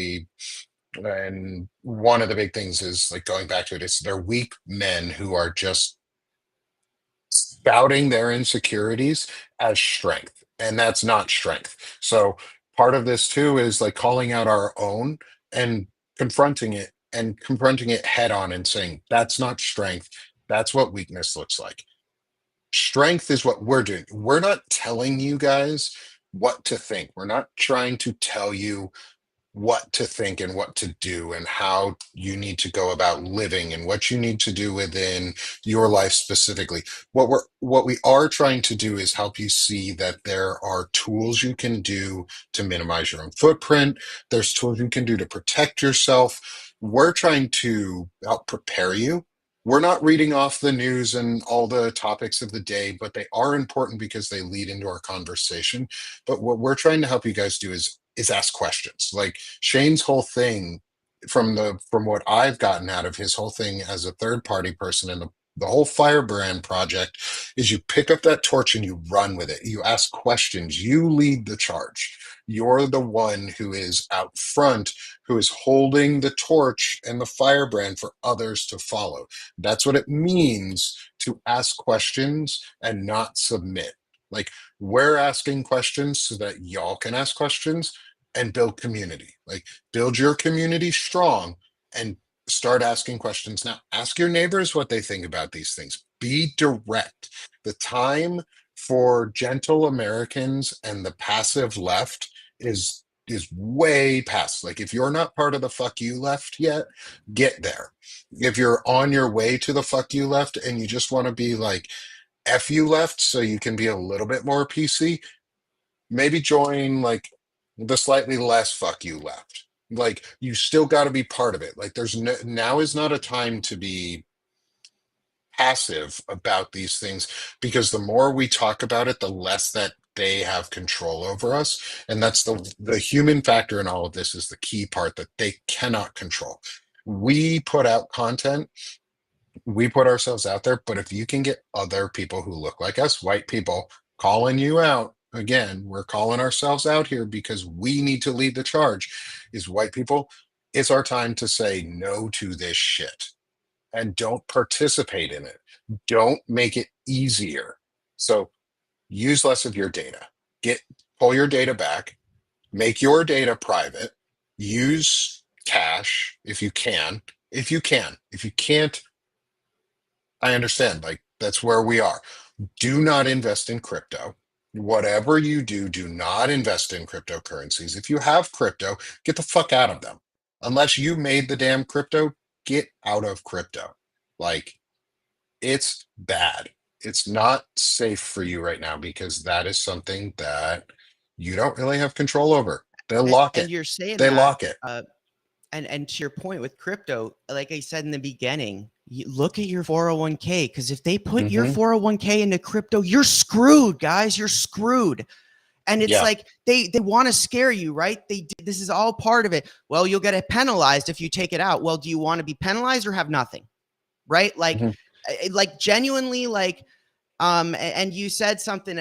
and one of the big things is, like, going back to it, it's they're weak men who are just spouting their insecurities as strength, and that's not strength. So part of this too is like calling out our own and confronting it head on and saying that's not strength, that's what weakness looks like. Strength is what we're doing. We're not telling you guys what to think. We're not trying to tell you what to think and what to do and how you need to go about living and what you need to do within your life specifically. What we are trying to do is help you see that there are tools you can do to minimize your own footprint. There's tools you can do to protect yourself. We're trying to help prepare you. We're not reading off the news and all the topics of the day, but they are important because they lead into our conversation. But what we're trying to help you guys do is is ask questions. Like Shane's whole thing, from what I've gotten out of his whole thing as a third party person in the whole Firebrand project, is you pick up that torch and you run with it. You ask questions. You lead the charge. You're the one who is out front, who is holding the torch and the firebrand for others to follow. That's what it means to ask questions and not submit. Like, we're asking questions so that y'all can ask questions and build community. Like, build your community strong and start asking questions now. Ask your neighbors what they think about these things. Be direct. The time for gentle Americans and the passive left is way past. Like, if you're not part of the fuck you left yet, get there. If you're on your way to the fuck you left and you just want to be like F you left so you can be a little bit more PC, maybe join like the slightly less fuck you left. Like, you still got to be part of it. Like, now is not a time to be passive about these things, because the more we talk about it, the less that they have control over us. And that's the human factor in all of this, is the key part that they cannot control. We put out content, we put ourselves out there, but if you can get other people who look like us, white people, calling you out, again, we're calling ourselves out here because we need to lead the charge, is white people, it's our time to say no to this shit and don't participate in it. Don't make it easier. So use less of your data. Pull your data back, make your data private, use cash if you can. If you can. If you can't, I understand. Like, that's where we are. Do not invest in crypto. Whatever you do, do not invest in cryptocurrencies. If you have crypto, get the fuck out of them. Unless you made the damn crypto, get out of crypto. Like, it's bad. It's not safe for you right now, because that is something that you don't really have control over. They'll lock And it. you're saying They that, lock it. and to your point with crypto, like I said in the beginning, you look at your 401k, because if they put your Mhm. 401k into crypto, you're screwed, guys. You're screwed. And it's Yeah. like they want to scare you, right? This is all part of it. Well, you'll get penalized if you take it out. Well, do you want to be penalized or have nothing? Right? Mhm. Like genuinely, like and you said something.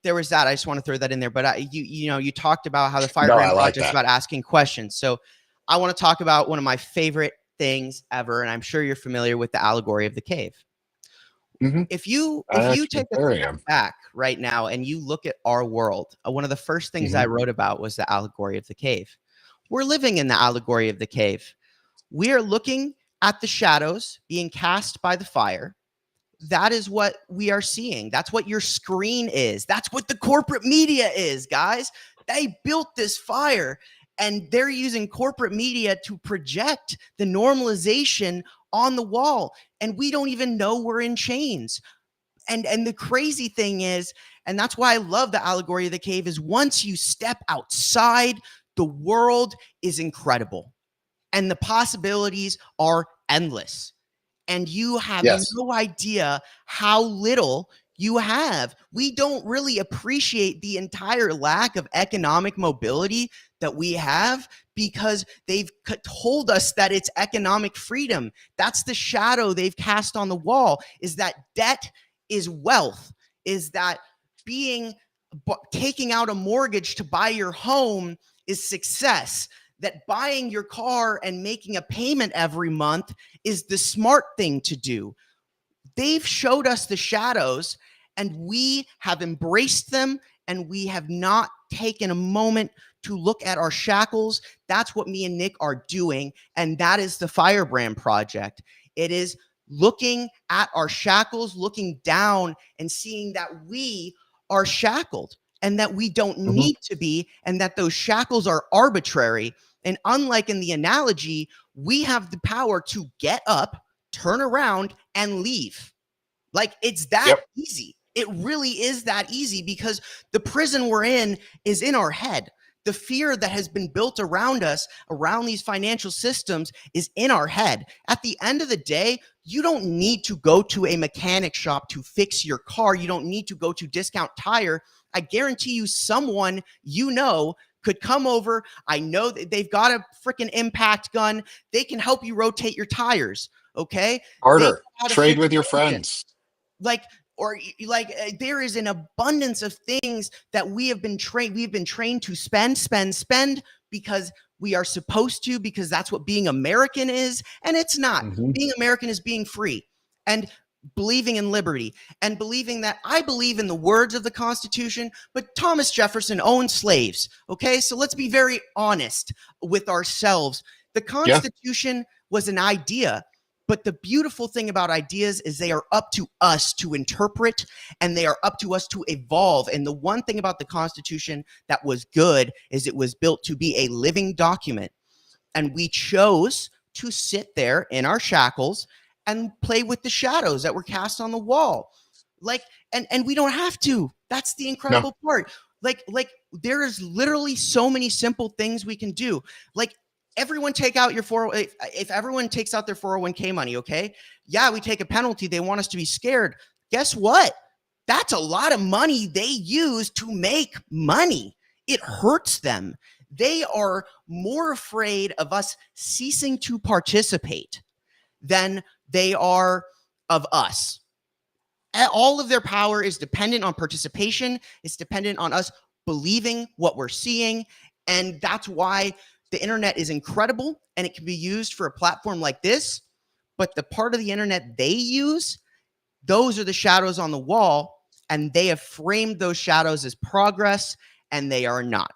There was that. I just want to throw that in there. But you talked about how the No, I Firebrand like Project is that. about asking questions. So I want to talk about one of my favorite things ever, and I'm sure you're familiar with the allegory of the cave. Mhm. If you I take actually a very step am. back right now and you look at our world, one of the first things I Mhm. wrote about was the allegory of the cave. We're living in the allegory of the cave. We are looking at the shadows being cast by the fire. That is what we are seeing. That's what your screen is. That's what the corporate media is, guys. They built this fire, and they're using corporate media to project the normalization on the wall. And we don't even know we're in chains. And the crazy thing is, and that's why I love the allegory of the cave, is once you step outside, the world is incredible. And the possibilities are endless, and you have Yes. no idea how little you have. We don't really appreciate the entire lack of economic mobility that we have, because they've told us that it's economic freedom. That's the shadow they've cast on the wall, is that debt is wealth, is that taking out a mortgage to buy your home is success, that buying your car and making a payment every month is the smart thing to do. They've showed us the shadows, and we have embraced them, and we have not taken a moment to look at our shackles. That's what me and Nick are doing, and that is the Firebrand Project. It is looking at our shackles, looking down and seeing that we are shackled and that we don't Mhm. need to be, and that those shackles are arbitrary. And unlike in the analogy, we have the power to get up, turn around, and leave. Like, it's that Yep. easy. It really is that easy, because the prison we're in is in our head. The fear that has been built around us, around these financial systems, is in our head. At the end of the day, you don't need to go to a mechanic shop to fix your car. You don't need to go to Discount Tire. I guarantee you someone could come over. I know that they've got a freaking impact gun. They can help you rotate your tires. Okay. They know Harder. how to Trade fix with your your engine. friends. Like, or like there is an abundance of things that we've been trained to spend because we are supposed to, because that's what being American is. And it's not. Mm-hmm. Being American is being free and believing in liberty and believing that I believe in the words of the Constitution, but Thomas Jefferson owned slaves. Okay. So let's be very honest with ourselves. The Yeah. Constitution was an idea. But the beautiful thing about ideas is they are up to us to interpret, and they are up to us to evolve. And the one thing about the Constitution that was good is it was built to be a living document. And we chose to sit there in our shackles and play with the shadows that were cast on the wall. Like, and we don't have to. That's the No. incredible part. Like there is literally so many simple things we can do. Like, everyone take out your 4 if everyone takes out their 401k money, okay? Yeah, we take a penalty. They want us to be scared. Guess what? That's a lot of money they use to make money. It hurts them. They are more afraid of us ceasing to participate than they are of us. All of their power is dependent on participation. It's dependent on us believing what we're seeing. And that's why the internet is incredible and it can be used for a platform like this. But the part of the internet they use, those are the shadows on the wall. And they have framed those shadows as progress, and they are not.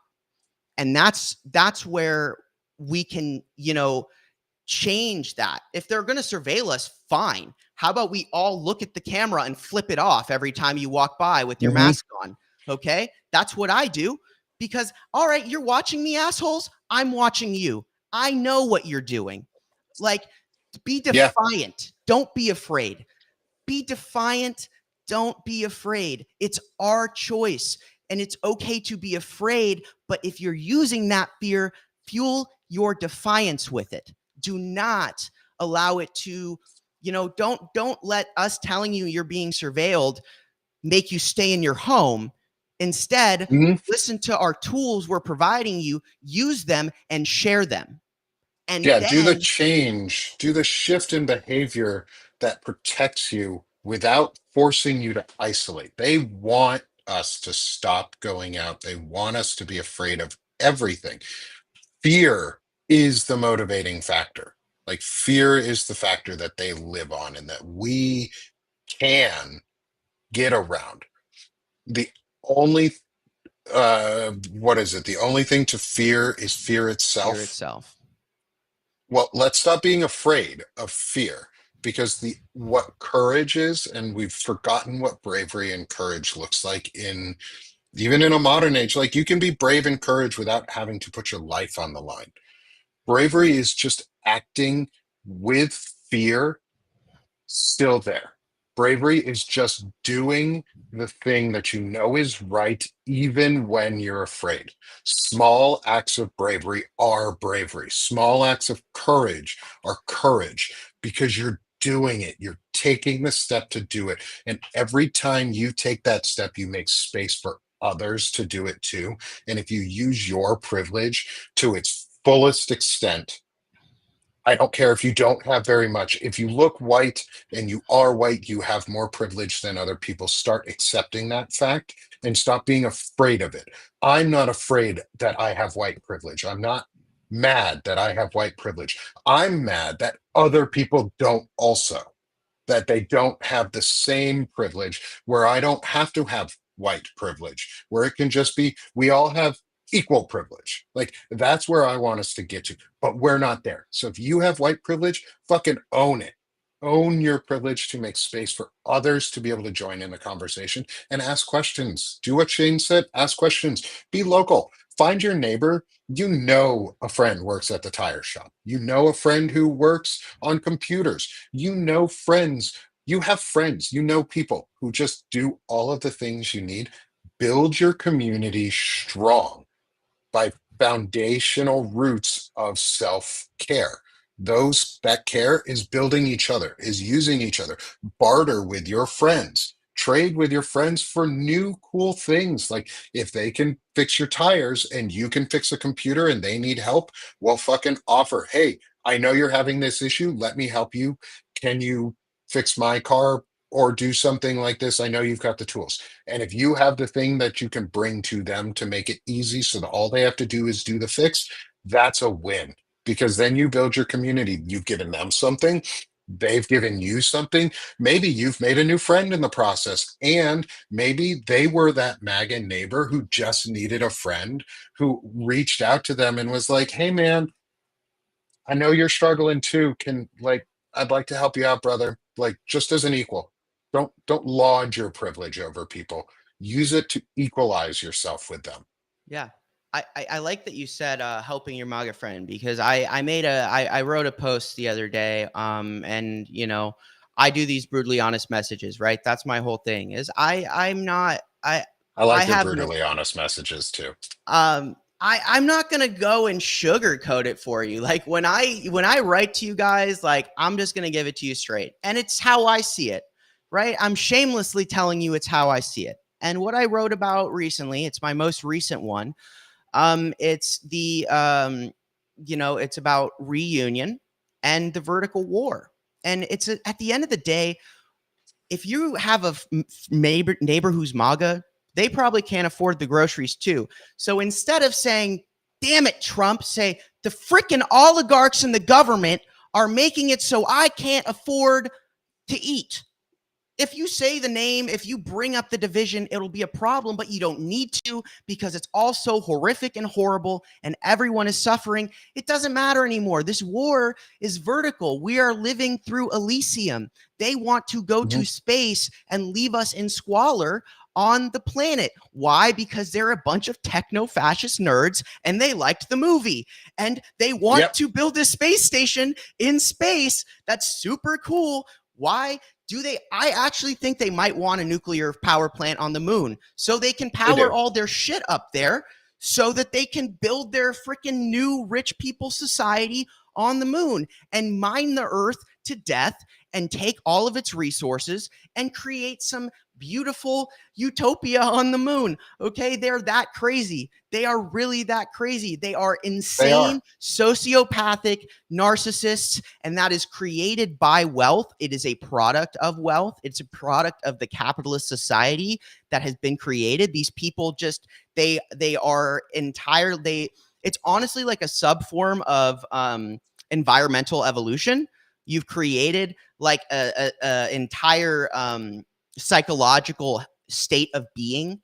And that's where we can, change that. If they're going to surveil us, fine. How about we all look at the camera and flip it off every time you walk by with your mask on? Okay. That's what I do, because, all right, you're watching me, assholes. I'm watching you. I know what you're doing. Like, be Yeah. defiant. Don't be afraid. Be defiant. Don't be afraid. It's our choice. And it's okay to be afraid. But if you're using that fear, fuel your defiance with it. Do not allow it to, don't let us telling you you're being surveilled make you stay in your home. Instead, Mm-hmm. listen to our tools we're providing you, use them and share them. And Yeah, do the then change, do the shift in behavior that protects you without forcing you to isolate. They want us to stop going out. They want us to be afraid of everything. Fear is the motivating factor. Like, fear is the factor that they live on and that we can get around. The only what is it? The only thing to fear is fear fear itself. itself. Well, let's stop being afraid of fear, because the what courage is, and we've forgotten what bravery and courage looks like in even in a modern age. Like, you can be brave and courage without having to put your life on the line. Bravery is just acting with fear still there. Bravery is just doing the thing that you know is right, even when you're afraid. Small acts of bravery are bravery. Small acts of courage are courage, because you're doing it. You're taking the step to do it. And every time you take that step, you make space for others to do it too. And if you use your privilege to its fullest extent, I don't care if you don't have very much. If you look white and you are white, you have more privilege than other people. Start accepting that fact and stop being afraid of it. I'm not afraid that I have white privilege. I'm not mad that I have white privilege. I'm mad that other people don't also, that they don't have the same privilege, where I don't have to have white privilege, where it can just be we all have equal privilege. Like, that's where I want us to get to, but we're not there. So if you have white privilege, fucking own it. Own your privilege to make space for others to be able to join in the conversation and ask questions. Do what Shane said, ask questions. Be local. Find your neighbor. You know a friend works at the tire shop. You know a friend who works on computers. You know friends. You have friends. You know people who just do all of the things you need. Build your community strong by foundational roots of self-care. Those that care is building each other, is using each other. Barter with your friends. trade with your friends for new cool things. Like if they can fix your tires and you can fix a computer and they need help, well, fucking offer, hey, I know you're having this issue. Let me help you. Can you fix my car or do something like this? I know you've got the tools. And if you have the thing that you can bring to them to make it easy so that all they have to do is do the fix, that's a win, because then you build your community. You've given them something, they've given you something. Maybe you've made a new friend in the process, and maybe they were that MAGA neighbor who just needed a friend who reached out to them and was like, hey, man, I know you're struggling too. I'd like to help you out, brother. Like, just as an equal. Don't laud your privilege over people. Use it to equalize yourself with them. Yeah. I like that you said helping your MAGA friend, because I wrote a post the other day, and I do these brutally honest messages, right? That's my whole thing. Is I'm not I I like your have no brutally honest messages too. I'm not gonna go and sugarcoat it for you. Like when I write to you guys, like I'm just gonna give it to you straight, and it's how I see it, right? I'm shamelessly telling you it's how I see it. And what I wrote about recently, it's my most recent one. It's it's about reunion and the vertical war. And at the end of the day, if you have a neighbor who's MAGA, they probably can't afford the groceries too. So instead of saying, damn it, Trump, say the freaking oligarchs in the government are making it so I can't afford to eat. If you say the name, if you bring up the division, it'll be a problem, but you don't need to, because it's all so horrific and horrible and everyone is suffering. It doesn't matter anymore. This war is vertical. We are living through Elysium. They want to go to space and leave us in squalor on the planet. Why? Because they're a bunch of techno-fascist nerds and they liked the movie and they want Yep. to build a space station in space. That's super cool. Why? I actually think they might want a nuclear power plant on the moon so they can power all their shit up there so that they can build their freaking new rich people society on the moon and mine the earth to death and take all of its resources and create some beautiful utopia on the moon. Okay, they're that crazy. They are really that crazy. They are insane, sociopathic narcissists, and that is created by wealth. It is a product of wealth. It's a product of the capitalist society that has been created. These people just they are entirely. It's honestly like a subform of environmental evolution. You've created like a entire psychological state of being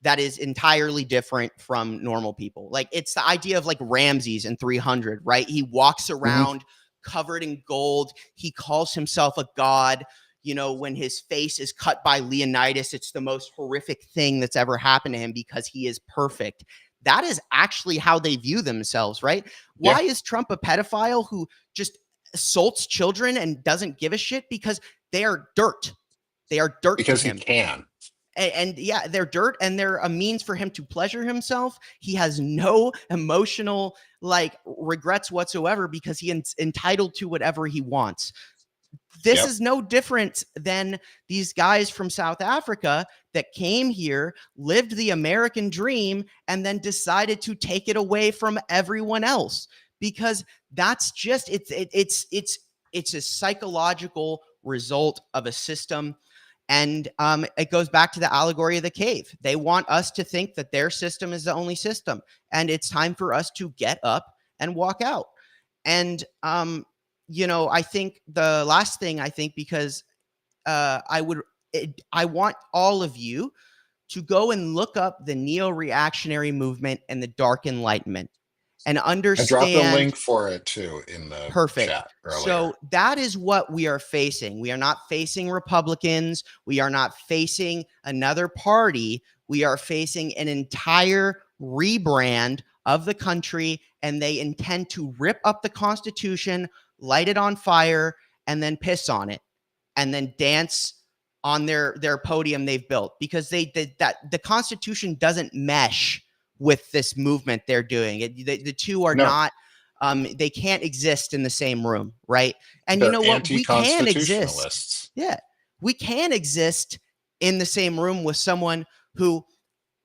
that is entirely different from normal people. Like it's the idea of like Ramses in 300, right? He walks around covered in gold. He calls himself a god. When his face is cut by Leonidas, it's the most horrific thing that's ever happened to him because he is perfect. That is actually how they view themselves, right? Why is Trump a pedophile who just assaults children and doesn't give a shit? Because they are dirt. They are dirt because to him. He can. And yeah, they're dirt and they're a means for him to pleasure himself. He has no emotional regrets whatsoever because he's entitled to whatever he wants. This is no different than these guys from South Africa that came here, lived the American dream, and then decided to take it away from everyone else, because that's just it's a psychological result of a system. And it goes back to the allegory of the cave. They want us to think that their system is the only system, and it's time for us to get up and walk out. And I think the last thing, because I want all of you to go and look up the neo-reactionary movement and the Dark Enlightenment and understand. I dropped a link for it too in the chat earlier. So that is what we are facing. We are not facing Republicans. We are not facing another party. We are facing an entire rebrand of the country, and they intend to rip up the Constitution, light it on fire, and then piss on it, and then dance on their podium they've built, because the Constitution doesn't mesh with this movement they're doing. The two are not. They can't exist in the same room, right? And They're you know what? We can exist. anti-constitutionalists. Yeah, we can exist in the same room with someone who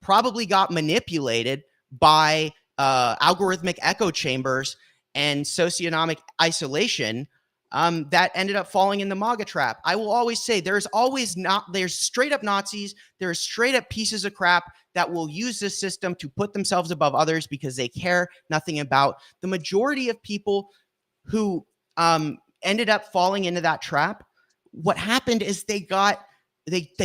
probably got manipulated by algorithmic echo chambers and socioeconomic isolation that ended up falling in the MAGA trap. I will always say there's straight up Nazis, there's straight up pieces of crap that will use this system to put themselves above others because they care nothing about the majority of people who ended up falling into that trap. What happened is they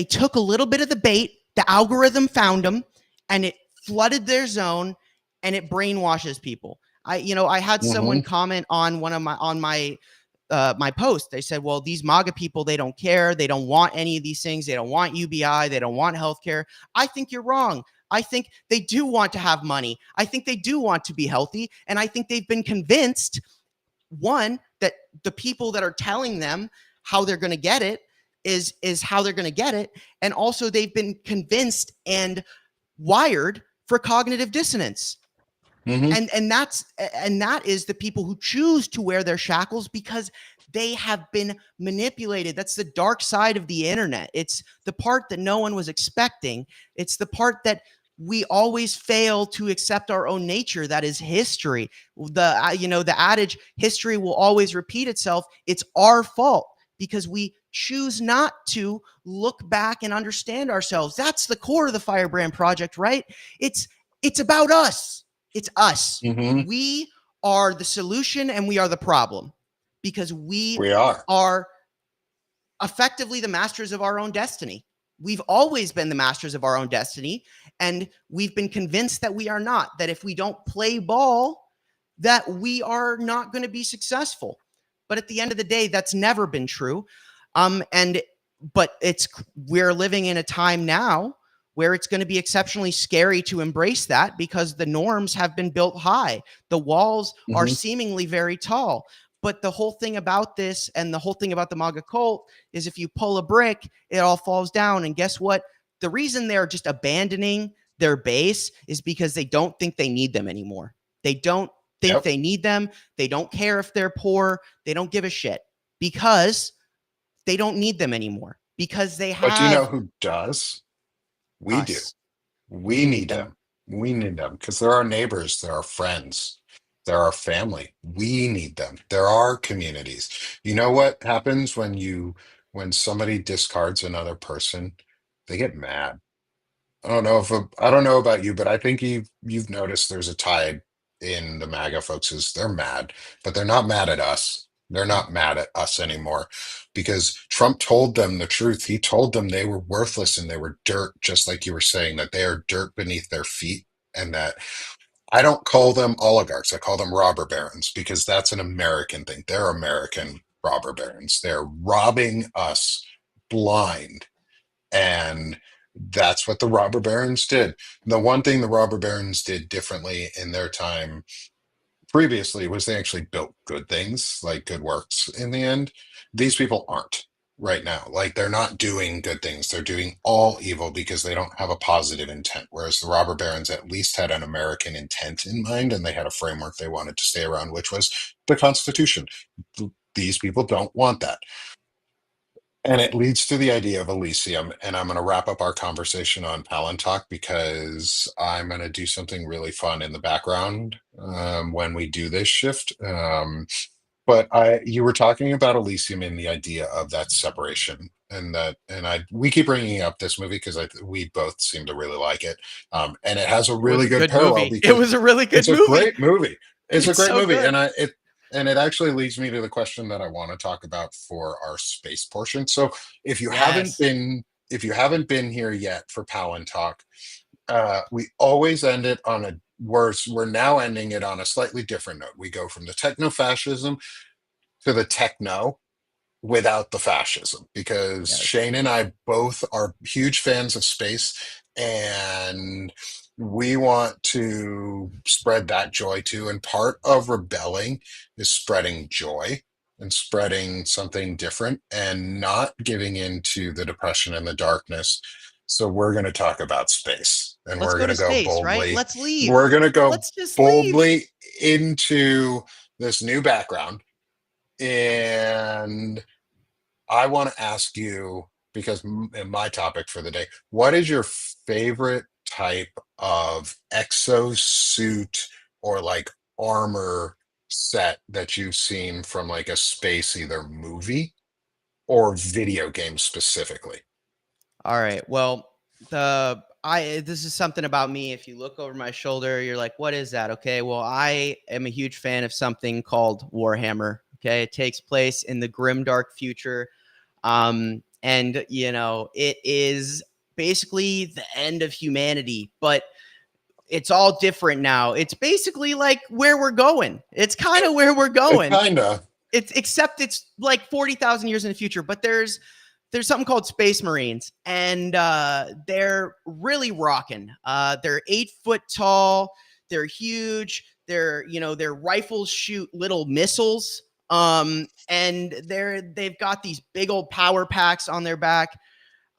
took a little bit of the bait, the algorithm found them, and it flooded their zone, and it brainwashes people. I had someone comment on my post. They said, well, these MAGA people, they don't care. They don't want any of these things. They don't want UBI. They don't want healthcare. I think you're wrong. I think they do want to have money. I think they do want to be healthy. And I think they've been convinced, one, that the people that are telling them how they're going to get it is how they're going to get it. And also they've been convinced and wired for cognitive dissonance. And that is the people who choose to wear their shackles because they have been manipulated. That's the dark side of the internet. It's the part that no one was expecting. It's the part that we always fail to accept our own nature. That is history. The adage, history will always repeat itself. It's our fault because we choose not to look back and understand ourselves. That's the core of the Firebrand Project, right? It's about us. It's us. We are the solution and we are the problem because we are effectively the masters of our own destiny. We've always been the masters of our own destiny, and we've been convinced that we are not, that if we don't play ball, that we are not going to be successful. But at the end of the day, that's never been true. But we're living in a time now where it's going to be exceptionally scary to embrace that because the norms have been built high. The walls are seemingly very tall. But the whole thing about this and the whole thing about the MAGA cult is if you pull a brick, it all falls down. And guess what? The reason they're just abandoning their base is because they don't think they need them anymore. They don't think they need them. They don't care if they're poor. They don't give a shit because they don't need them anymore because they have. But do you know who does? We do. We need them. We need them because they're our neighbors. They're our friends. They're our family. We need them. They're our communities. You know what happens when somebody discards another person? They get mad. I don't know about you, but I think you've noticed there's a tide in the MAGA folks is they're mad, but they're not mad at us. They're not mad at us anymore because Trump told them the truth. He told them they were worthless and they were dirt, just like you were saying, that they are dirt beneath their feet. And that I don't call them oligarchs. I call them robber barons because that's an American thing. They're American robber barons. They're robbing us blind. And that's what the robber barons did. The one thing the robber barons did differently in their time previously was they actually built good things, like good works in the end. These people aren't right now. Like they're not doing good things. They're doing all evil because they don't have a positive intent. Whereas the robber barons at least had an American intent in mind and they had a framework they wanted to stay around, which was the Constitution. These people don't want that. And it leads to the idea of Elysium. And I'm going to wrap up our conversation on Palantalk because I'm going to do something really fun in the background when we do this shift. You were talking about Elysium and the idea of that separation, we keep bringing up this movie because we both seem to really like it, and it has a really good parallel movie. because it was a really good it's a great movie. It's a great movie, good. And it actually leads me to the question that I want to talk about for our space portion. So if you haven't been here yet for Palantalk, we always end it on we're now ending it on a slightly different note. We go from the techno-fascism to the techno without the fascism because Shane and I both are huge fans of space and we want to spread that joy too. And part of rebelling is spreading joy and spreading something different and not giving into the depression and the darkness. So we're going to talk about space and we're going to go boldly. Right? Let's leave. We're going to go boldly leave. into this new background. And I want to ask you, because in my topic for the day, what is your favorite type of exosuit or like armor set that you've seen from like a space either movie or video game specifically? All right. Well, the I this is something about me. If you look over my shoulder, you're like, "What is that?" Okay. Well, I am a huge fan of something called Warhammer. Okay, it takes place in the grim dark future, and it is basically the end of humanity, but it's all different now. It's basically like where we're going. It's kind of where we're going. Kinda. It's except it's like 40,000 years in the future, but there's something called Space Marines, and they're really rocking. They're 8 foot tall. They're huge. Their rifles shoot little missiles. And they've got these big old power packs on their back.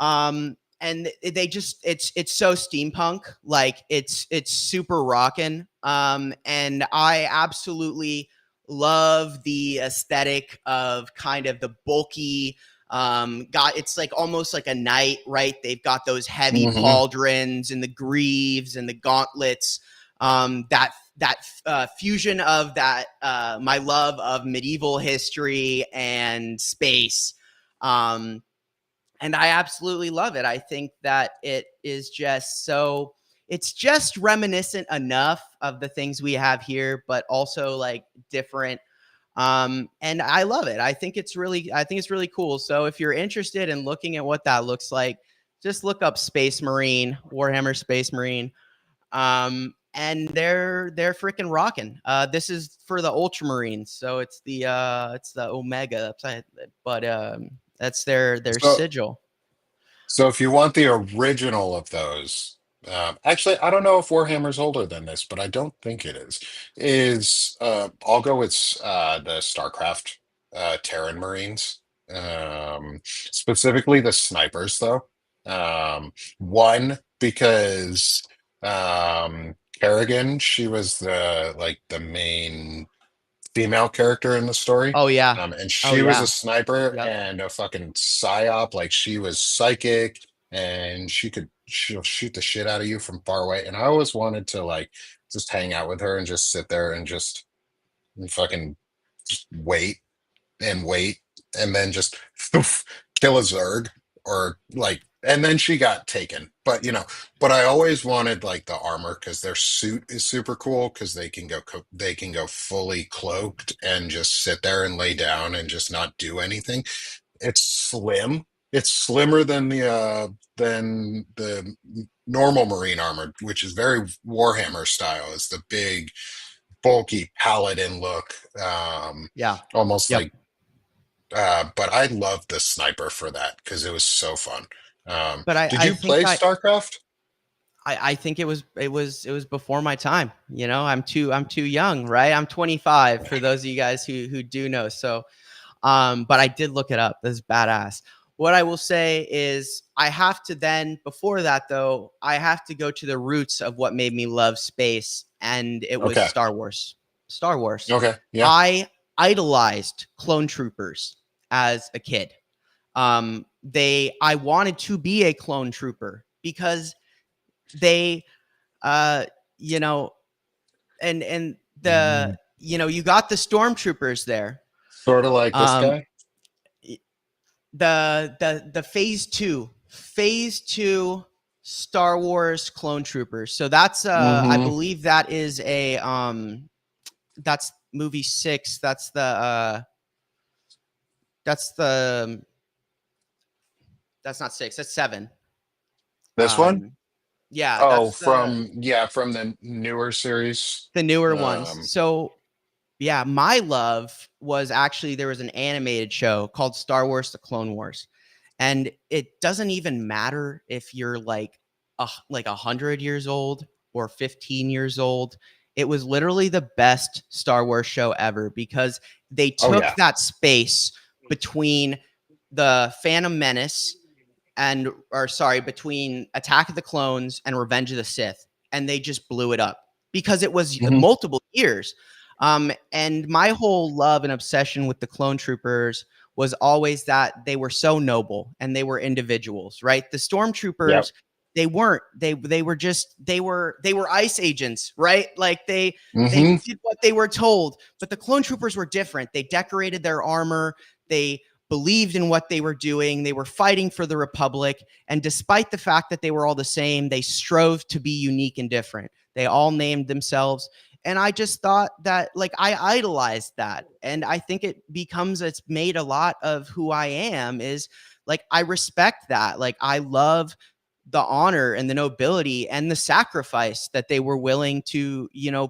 And it's so steampunk, like it's super rocking. And I absolutely love the aesthetic of kind of the bulky, it's like almost like a knight, right? They've got those heavy Hmm. pauldrons and the greaves and the gauntlets. That fusion of that, my love of medieval history and space. And I absolutely love it. I think that it's just reminiscent enough of the things we have here, but also like different. And I love it. I think it's really cool. So if you're interested in looking at what that looks like, just look up Space Marine, Warhammer Space Marine. And they're freaking rocking. This is for the Ultramarines, so it's the Omega, but that's their So sigil. So if you want the original of those, actually, I don't know if Warhammer's older than this, but I don't think it is. I'll go with the StarCraft Terran Marines, specifically the snipers, though. One because Kerrigan, she was the main female character in the story. Oh yeah, And oh she was a yeah, sniper yep. and a fucking psyop. Like she was psychic and she'll shoot the shit out of you from far away. And I always wanted to like just hang out with her and just sit there and just fucking just wait and then just kill a Zerg or like and then she got taken. But I always wanted like the armor because their suit is super cool because they can go fully cloaked and just sit there and lay down and just not do anything. It's slim. It's slimmer than the normal marine armor, which is very Warhammer style. It's the big bulky paladin look, Yeah, almost yep. like but I loved the sniper for that because it was so fun. But Did you play StarCraft? I think it was before my time. I'm too young, right? I'm 25 for those of you guys who do know. So, but I did look it up. This is badass. What I will say is I have to then, before that though, I have to go to the roots of what made me love space, and it was Okay. Star Wars. Star Wars. Okay. Yeah. I idolized clone troopers as a kid. I wanted to be a clone trooper because they, uh, you know, and Mm, you got the stormtroopers there. sort of like this Um, guy. the phase two Star Wars clone troopers. So that's I Hmm. believe that is that's movie 6. That's that's not 6. That's 7. This one? Um, yeah, Oh, that's the from the newer series. the newer ones. Um, So yeah, my love was actually there was an animated show called Star Wars: The Clone Wars, and it doesn't even matter if you're like 100 years old or 15 years old. It was literally the best Star Wars show ever because they oh took yeah. that space between the Phantom Menace between Attack of the Clones and Revenge of the Sith, and they just blew it up because it was Hmm. multiple years. And my whole love and obsession with the clone troopers was always that they were so noble and they were individuals, right? The Yep. stormtroopers, they weren't. They were just they were ICE agents, right? Like they Hmm. did what they were told. But the clone troopers were different. They decorated their armor. They believed in what they were doing. They were fighting for the Republic. And despite the fact that they were all the same, they strove to be unique and different. They all named themselves. And I just thought that, like, I idolized that. And I think it's made a lot of who I am is like, I respect that. Like, I love the honor and the nobility and the sacrifice that they were willing to,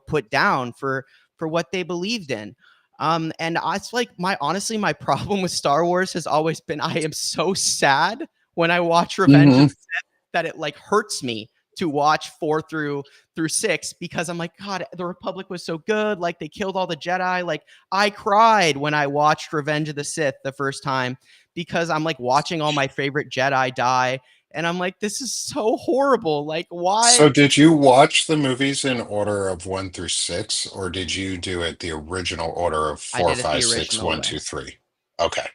put down for what they believed in. And it's like my problem with Star Wars has always been I am so sad when I watch Revenge of Hmm. the Sith that it like hurts me to watch 4 through 6 because I'm like, God, the Republic was so good. Like they killed all the Jedi. Like I cried when I watched Revenge of the Sith the first time because I'm like watching all my favorite Jedi die. And I'm like, this is so horrible. Like, So why? did you watch the movies in order of 1 through 6, or did you do it the original order of I four, did it the five, six, original one, way, two, three? Okay.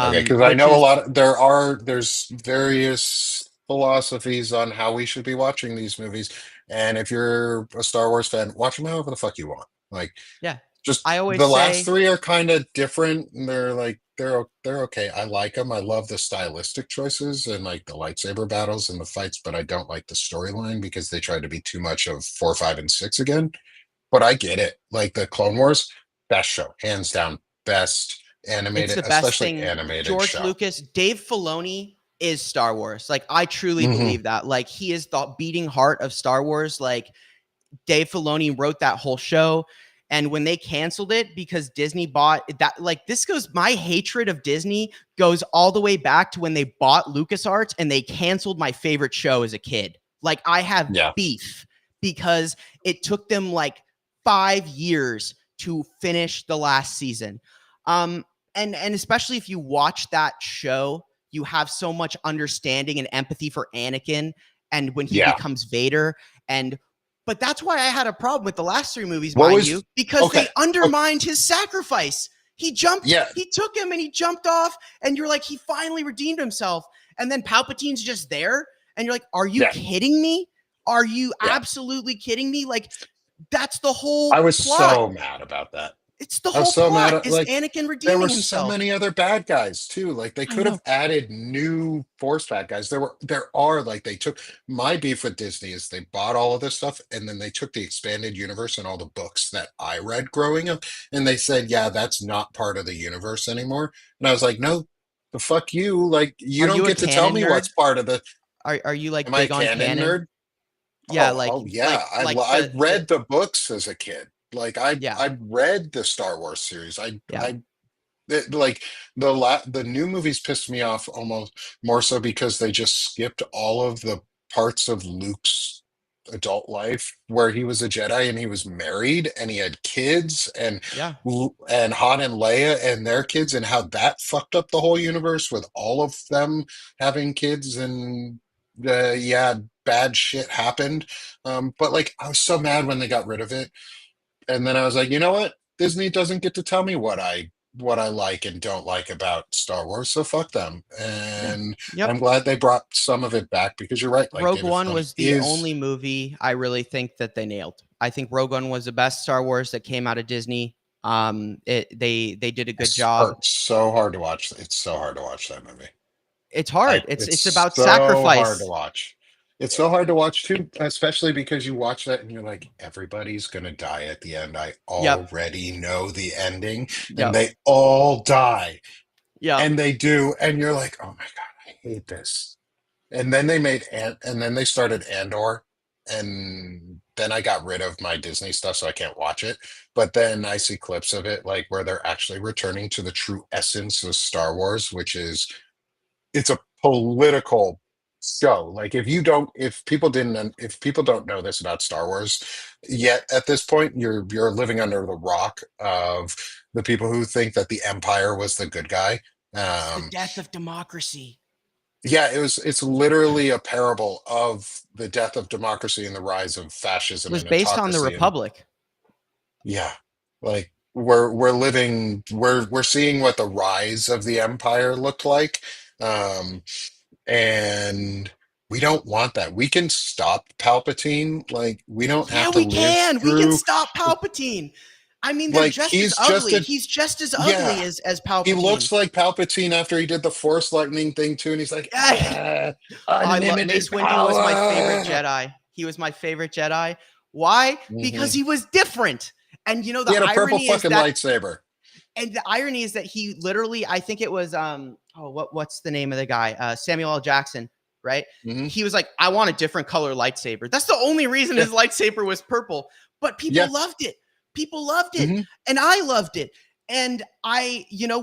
Okay, because I which know a is, lot of there's various philosophies on how we should be watching these movies. And if you're a Star Wars fan, watch them however the fuck you want. Like, yeah, I just always the last say, three are kind of different, and they're like they're okay. I like them. I love the stylistic choices and like the lightsaber battles and the fights, but I don't like the storyline because they tried to be too much of 4, 5, and 6 again. But I get it. Like the Clone Wars, best show, hands down, best it's animated, the best especially thing. animated George show. Lucas, Dave Filoni is Star Wars. Like, I truly Hmm. believe that. Like, he is the beating heart of Star Wars. Like, Dave Filoni wrote that whole show. And when they canceled it because Disney bought that, like this goes, my hatred of Disney goes all the way back to when they bought LucasArts and they canceled my favorite show as a kid. Like I have Yeah, beef because it took them like 5 years to finish the last season. And especially if you watch that show, you have so much understanding and empathy for Anakin and when he yeah. becomes Vader. And but that's why I had a problem with the last 3 movies, What mind was you, because okay? they Okay, undermined his sacrifice. yeah, He took him and he jumped off, and you're like, he finally redeemed himself. And then Palpatine's just there, and you're like, are you yeah, kidding me? Are you yeah. absolutely kidding me? Like, that's the whole I was plot. so mad about that. It's the I was whole so mad plot at is like Anakin there were redeeming so himself. many other bad guys too. Like they I could have know. added new Force bad guys. There are like they took my beef with Disney is they bought all of this stuff and then they took the expanded universe and all the books that I read growing up and they said, yeah, that's not part of the universe anymore. And I was like, no, the fuck you. Like you Are don't you a get to tell canon me nerd? what's part of the Are you am like I a big on canon canon? nerd? Yeah, Oh like yeah. like I read the books as a kid. Like yeah, I read the Star Wars series. yeah, Like the new movies pissed me off almost more so because they just skipped all of the parts of Luke's adult life where he was a Jedi and he was married and he had kids yeah, and Han and Leia and their kids and how that fucked up the whole universe with all of them having kids and yeah, bad shit happened. But like I was so mad when they got rid of it and then I was like, you know what? Disney doesn't get to tell me what I like and don't like about Star Wars, so fuck them. yeah. And Yep. I'm glad they brought some of it back because you're right. Like Rogue David One Filoni was the is only movie I really think that they nailed. I think Rogue One was the best Star Wars that came out of Disney. They did a good it's job. hurt so hard to watch. It's so hard to watch that movie. It's hard. It's It's about so hard to sacrifice. watch. It's so hard to watch too, especially because you watch that and you're like, everybody's gonna die at the end. I Yep. already know the ending, and Yep. they all die, Yep. and they do, and you're like, oh my God, I hate this. And then and then they started Andor, and then I got rid of my Disney stuff, so I can't watch it. But then I see clips of it, like where they're actually returning to the true essence of Star Wars, which is it's a political show. Like if people don't know this about Star Wars yet at this point, you're living under the rock of the people who think that the Empire was the good guy. It's the Um, death of democracy. yeah, it's literally a parable of the death of democracy and the rise of It fascism was and based on the autocracy. And Republic. yeah, like we're seeing what the rise of the empire looked like. Um, and we don't want that. We can stop Palpatine. Like, we don't Yeah, have to we live can. We can through, stop Palpatine. I mean, they're like, just as he's just ugly. a, He's just as ugly yeah, as he Palpatine. looks like Palpatine after he did the Force lightning thing too, and he's like, ah, I love unlimited Mace Windu was my favorite power. Jedi. He was my favorite Jedi. Why? Because Hmm. he was different. And He the had a purple irony is fucking that lightsaber. he literally, I think it was what's the name of the guy? Samuel L. Jackson, right? Hmm. He was like, I want a different color lightsaber. That's the only reason Yeah, his lightsaber was purple. But yeah. people loved it. People loved it. Hmm. And I loved it. And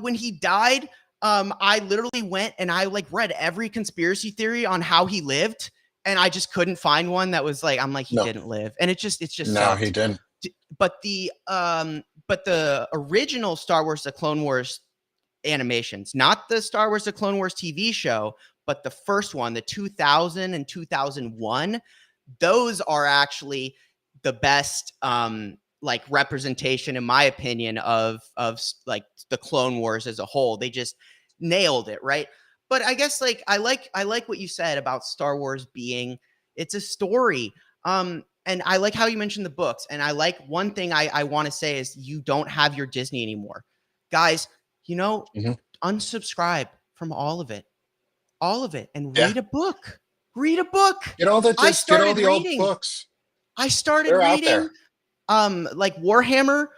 when he died, I literally went and I like read every conspiracy theory on how he lived. And I just couldn't find one that was like, I'm like, he No, didn't live. And it just no, he sucked. didn't. But the original Star Wars The Clone Wars animations, not the Star Wars The Clone Wars TV show, but the first one, the 2000 and 2001, those are actually the best like representation, in my opinion, of like the Clone Wars as a whole. They just nailed it, right? But I guess like I like what you said about Star Wars being, it's a story. And I like how you mentioned the books. And I like one thing I want to say is you don't have your Disney anymore. Guys, you know, Hmm. unsubscribe from all of it, and Yeah, read a book. Read a book. get all the I just get all started the old reading. books. I started They're out reading there. like Warhammer.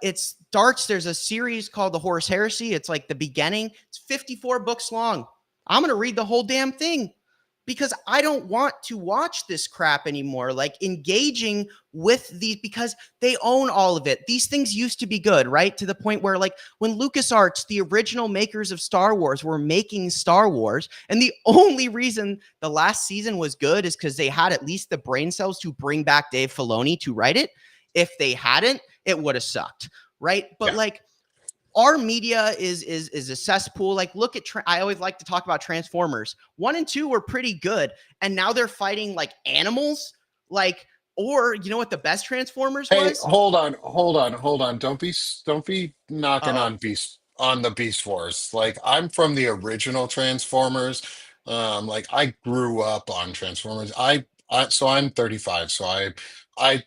It starts, there's a series called The Horus Heresy. It's like the beginning. It's 54 books long. I'm going to read the whole damn thing because I don't want to watch this crap anymore. Like engaging with these, because they own all of it. These things used to be good, right? To the point where like when LucasArts, the original makers of Star Wars, were making Star Wars, and the only reason the last season was good is because they had at least the brain cells to bring back Dave Filoni to write it. If they hadn't, it would have sucked, right? But Yeah. like our media is a cesspool. Like look at I always like to talk about Transformers. 1 and 2 were pretty good, and now they're fighting like animals. Like, or you know what the best Transformers Hey, was? hold on. Don't be knocking Oh, on the Beast Wars. Like, I'm from the original Transformers. Like, I grew up on Transformers. So I'm 35. So I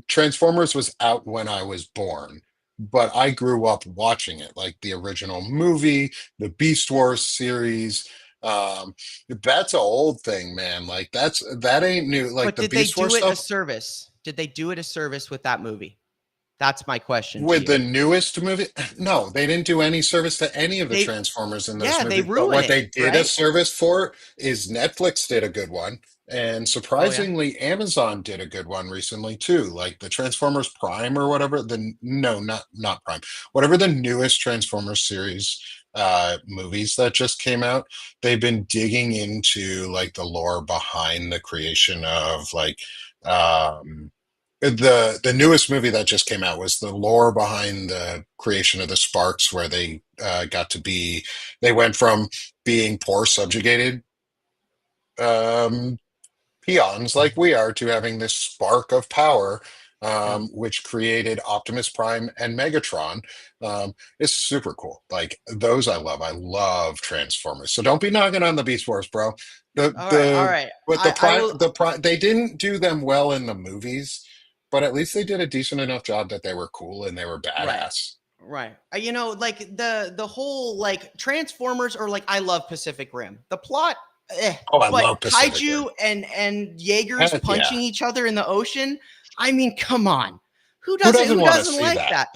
Transformers was out when I was born, but I grew up watching it, like the original movie, the Beast Wars series. That's an old thing, man. Like, that ain't new. Like, but the did they Beast do Wars it a stuff. service? Did they do it a service with that movie? That's my question to With the you. newest movie, no, they didn't do any service to any of the They, Transformers in those yeah, they movies. But ruin what it, they did a right? service for is Netflix did a good one. And Oh yeah, surprisingly, Amazon did a good one recently too. Like the Transformers Prime or whatever. No, not Prime. Whatever the newest Transformers series movies that just came out, they've been digging into like the lore behind the creation of like the newest movie that just came out was the lore behind the creation of the Sparks, where they they went from being poor, subjugated um, peons like we are to having this spark of power, yeah. which created Optimus Prime and Megatron. It's super cool. Like those, I love. I love Transformers. So don't be knocking on the Beast Wars, bro. All right, all The right. but I will. the prime they didn't do them well in the movies, but at least they did a decent enough job that they were cool and they were Right. badass. Right. Like the whole like Transformers, or like I love Pacific Rim. The plot, Oh, I but love Pacific Rim. kaiju and Jaegers Heck punching yeah. each other in the ocean. I mean, come on. Who Who doesn't doesn't who want to doesn't see like that?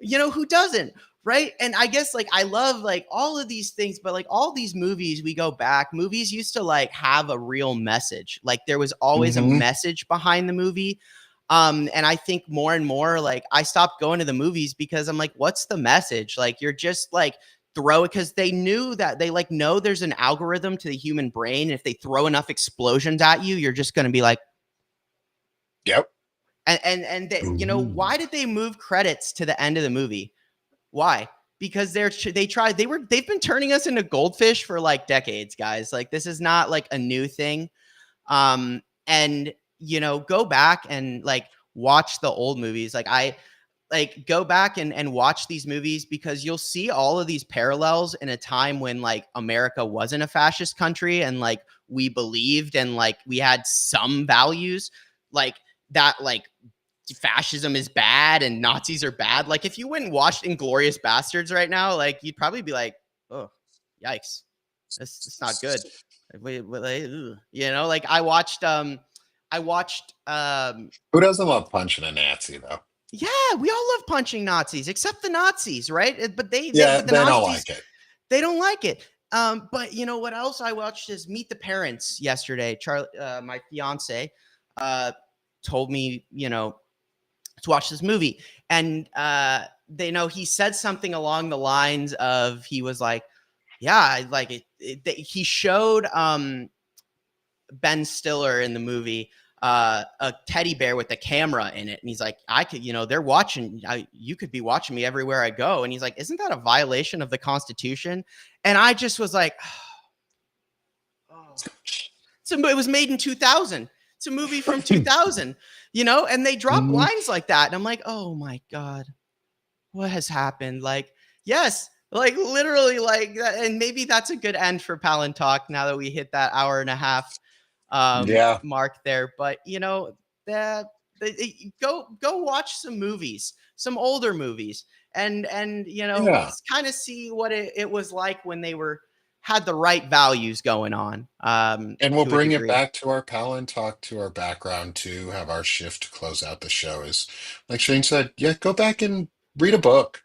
that? Who doesn't? Right? And I guess like I love like all of these things, but like all these movies, we go back, movies used to like have a real message. Like there was always a Hmm. message behind the movie. And I think more and more like I stopped going to the movies because I'm like, what's the message? Like you're just like throw it, because they knew that they like know there's an algorithm to the human brain. If they throw enough explosions at you, you're just gonna be like, Yep. and they, Ooh. why did they move credits to the end of the movie? Why? Because they've been turning us into goldfish for like decades, guys. Like this is not like a new thing. And go back and like watch the old movies. Like like go back and watch these movies, because you'll see all of these parallels in a time when like America wasn't a fascist country, and like we believed and like we had some values like that, like fascism is bad and Nazis are bad. Like if you went and watched Inglorious Bastards right now, like you'd probably be like, oh, yikes, that's not good. You know, like I watched Who doesn't love punching a Nazi though? yeah, we all love punching Nazis, except the Nazis, right? But Yeah, but the they don't Nazis, like it. they don't like it. But you know what else I watched is Meet the Parents yesterday. Charlie, my fiance, uh, told me, you know, to watch this movie, and they know he said something along the lines of, he was like, yeah, I like he showed Ben Stiller in the movie a teddy bear with a camera in it, and he's like, I could, you know, they're watching, you could be watching me everywhere I go, and he's like, isn't that a violation of the Constitution? And I just was like, oh. So it was made in 2000. It's a movie from 2000, you know, and they drop Mhm. lines like that, and I'm like, oh my god, what has happened? Like, yes, like literally like that. And maybe that's a good end for Palantalk now that we hit that hour and a half Yeah, mark there. But you know, go watch some movies, some older movies, and you know, yeah. kind of see what it was like when they were had the right values going on, And we'll to a bring it degree. back to our Palin talk, to our background, to have our shift to close out the show. Is like Shane said, yeah, go back and read a book.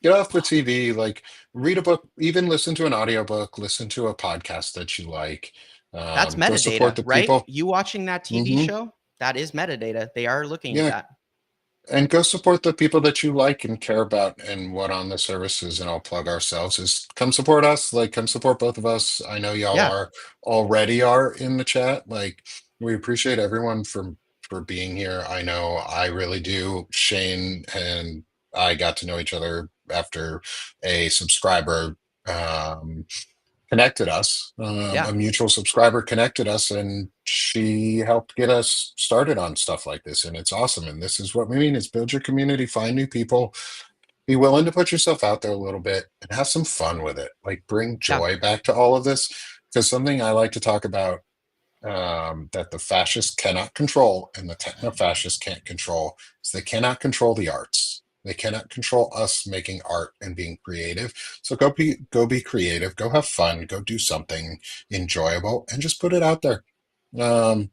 Get off the TV, like read a book, even listen to an audiobook, listen to a podcast that you like. That's Go support metadata, the right? people. You watching that TV Hmm. show, that is metadata. They are looking at Yeah, that. and go support the people that you like and care about and what on the services. And I'll plug ourselves is come support us, like come support both of us. I know y'all Yeah, are already are in the chat. Like we appreciate everyone for being here. I know I really do. Shane and I got to know each other after a subscriber connected us. yeah, A mutual subscriber connected us, and she helped get us started on stuff like this. And it's awesome. And this is what we mean: is build your community, find new people, be willing to put yourself out there a little bit, and have some fun with it. Like bring yeah, joy back to all of this. Because something I like to talk about that the fascists cannot control and the techno-fascists can't control is they cannot control the arts. They cannot control us making art and being creative. So go be creative, go have fun, go do something enjoyable, and just put it out there. Um,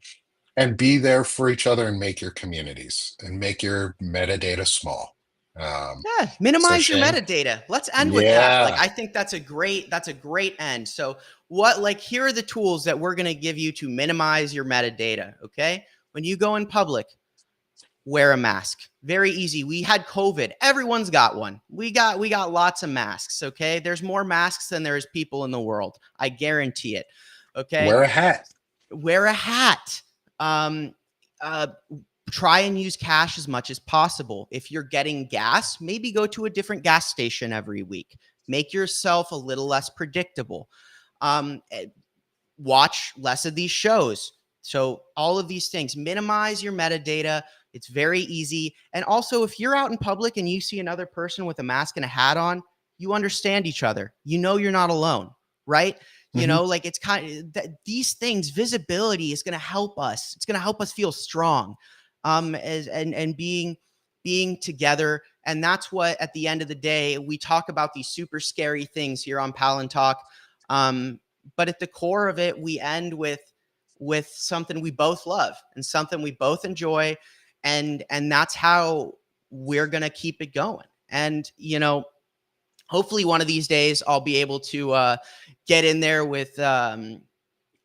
and be there for each other and make your communities and make your metadata small. yeah. So Minimize your Shane, metadata. Let's end with that. Like, yeah, I think that's a great end. So, what, like, here are the tools that we're going to give you to minimize your metadata. Okay. When you go in public, wear a mask. Very easy. We had COVID. Everyone's got one. We got lots of masks. Okay. There's more masks than there's people in the world. I guarantee it. Okay. wear a hat. Wear a hat. Um, uh, Try and use cash as much as possible. If you're getting gas, maybe go to a different gas station every week. Make yourself a little less predictable. Um, eh, Watch less of these shows. So, all of these things, minimize your metadata. It's very easy. And also, if you're out in public and you see another person with a mask and a hat on, you understand each other. You know you're not alone, right? You Mhm. know, like it's these things, visibility is going to help us. It's going to help us feel strong, and being together. And that's what, at the end of the day, we talk about these super scary things here on Palantalk. But at the core of it, we end with something we both love and something we both enjoy, and that's how we're gonna keep it going. And you know, hopefully one of these days I'll be able to get in there with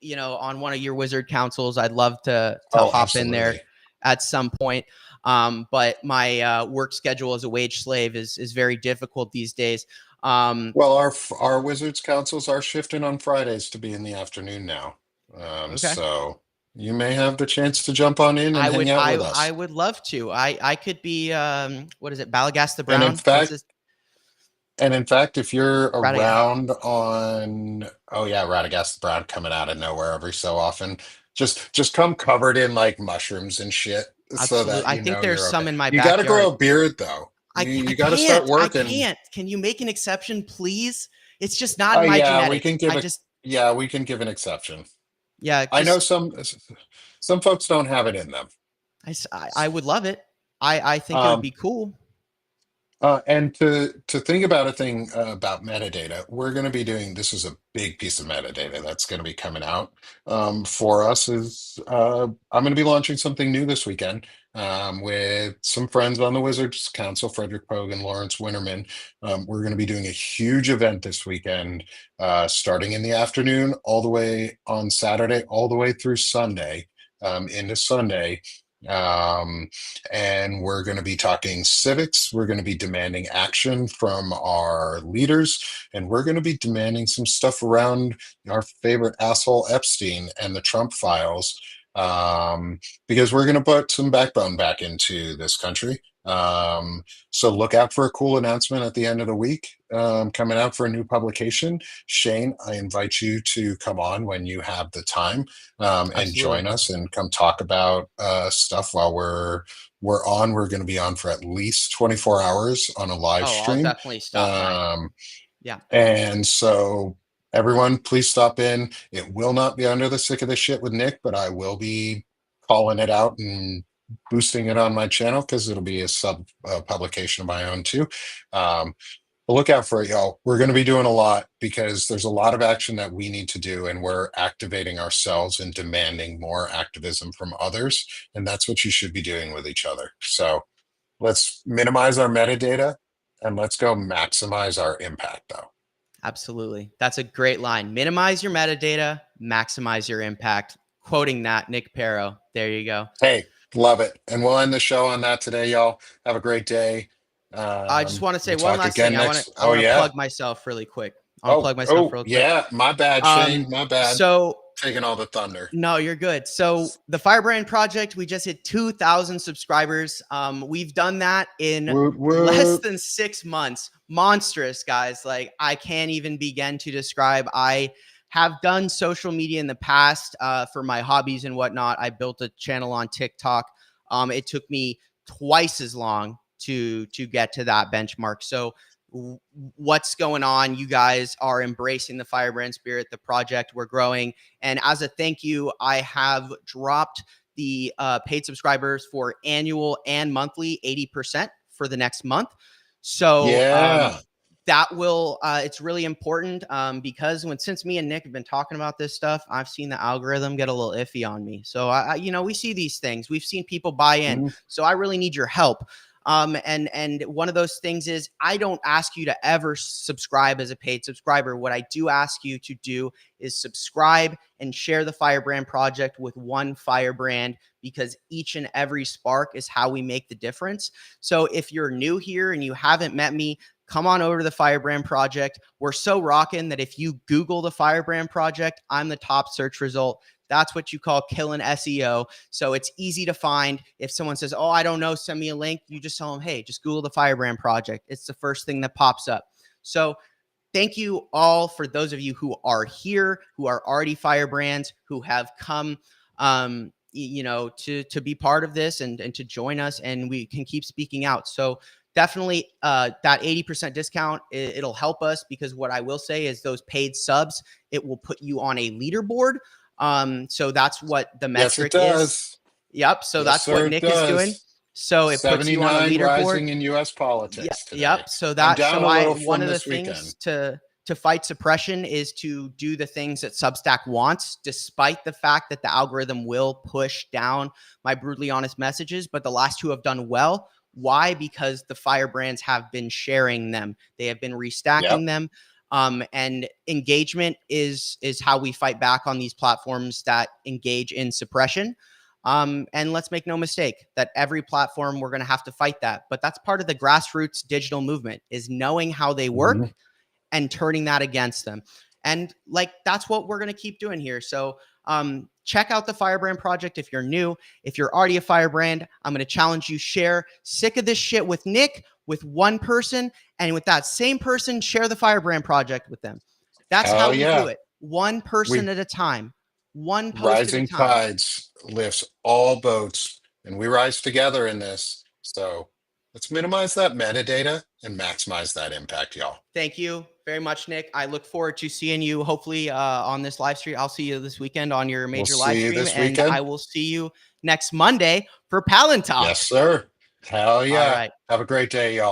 you know, on one of your wizard councils. I'd love to Oh, hop in there absolutely. at some point. But my work schedule as a wage slave is very difficult these days. Um, Well, our Wizards councils are shifting on Fridays to be in the afternoon now. okay. So you may have the chance to jump on in and hang out with I us. would love to. I could be what is it, Balagast the And in Brown? What's fact, this? if you're Radagast. around on, oh yeah, Radagast Brown coming out of nowhere every so often, just come covered in like mushrooms and shit. so Absolutely. that I you think know there's you're okay. some in my You got to grow backyard. a beard though. I You got to start can't. I working. can't. Can you make an exception, please? It's just not Oh in my yeah, we genetics. can give we can give an exception. Yeah, I know just some folks don't have it in them. I would love it. I think it would Um, be cool. and to think about a thing about metadata, we're going to be doing this is a big piece of metadata that's going to be coming out for us. Is I'm going to be launching something new this weekend with some friends on the Wizards Council, Frederick Pogue and Lawrence Winterman. We're going to be doing a huge event this weekend, starting in the afternoon, all the way on Saturday, all the way through Sunday, into Sunday. Um, and we're going to be talking civics. We're going to be demanding action from our leaders, and we're going to be demanding some stuff around our favorite asshole Epstein and the Trump files, because we're going to put some backbone back into this country. So look out for a cool announcement at the end of the week, coming out for a new publication. Shane, I invite you to come on when you have the time, and Absolutely. join us and come talk about stuff while we're on. We're going to be on for at least 24 hours on a live Oh, I'll stream. definitely stop by. Um, Yeah, and so everyone, please stop in. It will not be under the sick of the shit with Nick, but I will be calling it out and boosting it on my channel because it'll be a sub publication of my own too. Um, but look out for it, y'all. We're going to be doing a lot because there's a lot of action that we need to do, and we're activating ourselves and demanding more activism from others. And that's what you should be doing with each other. So let's minimize our metadata and let's go maximize our impact, though. absolutely. That's a great line. Minimize your metadata, maximize your impact. Quoting that, Nick Pero. There you go. Hey, love it. And we'll end the show on that today, y'all. Have a great day. I just want to say We'll one talk last thing. again I want to next. I Oh, want to yeah. plug myself really quick. I want to Oh, plug myself oh, real quick. yeah. My bad, Shane. My bad. So Taking all the thunder. no, you're good. So the Firebrand Project, we just hit 2,000 subscribers. We've done that in Woot, less woot. than 6 months. Monstrous, guys. Like I can't even begin to describe. I have done social media in the past for my hobbies and whatnot. I built a channel on TikTok. It took me twice as long to get to that benchmark. So what's going on? You guys are embracing the Firebrand spirit, the project. We're growing. And as a thank you, I have dropped the paid subscribers for annual and monthly 80% for the next month. So Yeah. that will, it's really important because since me and Nick have been talking about this stuff, I've seen the algorithm get a little iffy on me. So we see these things. We've seen people buy in. Mhm. So I really need your help. And one of those things is I don't ask you to ever subscribe as a paid subscriber. What I do ask you to do is subscribe and share the Firebrand Project with one Firebrand, because each and every spark is how we make the difference. So if you're new here and you haven't met me, come on over to the Firebrand Project. We're so rocking that if you Google the Firebrand Project, I'm the top search result. That's what you call killing SEO. So it's easy to find. If someone says, oh, I don't know, send me a link, you just tell them, hey, just Google the Firebrand Project. It's the first thing that pops up. So thank you all for those of you who are here, who are already Firebrands, who have come to be part of this and to join us, and we can keep speaking out. So definitely that 80% discount, it'll help us, because what I will say is those paid subs, it will put you on a leaderboard. So that's what the Yes, it metric is. does. Yep. So Yes, that's what sir, it Nick is doing. does. So it puts you on a 79 leaderboard. rising in U.S. Yeah, politics today. yep. So I'm that down so a I little one from of the this weekend. things to fight suppression is to do the things that Substack wants, despite the fact that the algorithm will push down my brutally honest messages. But the last two have done well. Why? Because the Firebrands have been sharing them. They have been restacking Yep. them. And engagement is how we fight back on these platforms that engage in suppression. And let's make no mistake that every platform, we're going to have to fight that. But that's part of the grassroots digital movement, is knowing how they work and turning that against them. And that's what we're going to keep doing here. So check out the Firebrand Project if you're new. If you're already a Firebrand, I'm going to challenge you, share Sick of This Shit with Nick, with one person, and with that same person, share the Firebrand Project with them. That's Hell how we do yeah. it. One person at a time, one post at a Rising time. tides lifts all boats. and we rise together in this. So let's minimize that metadata and maximize that impact, y'all. Thank you very much, Nick. I look forward to seeing you hopefully on this live stream. I'll see you this weekend on your major live stream, and I will see you next Monday for Palantalk. Yes, sir. Hell yeah. All right. Have a great day, y'all.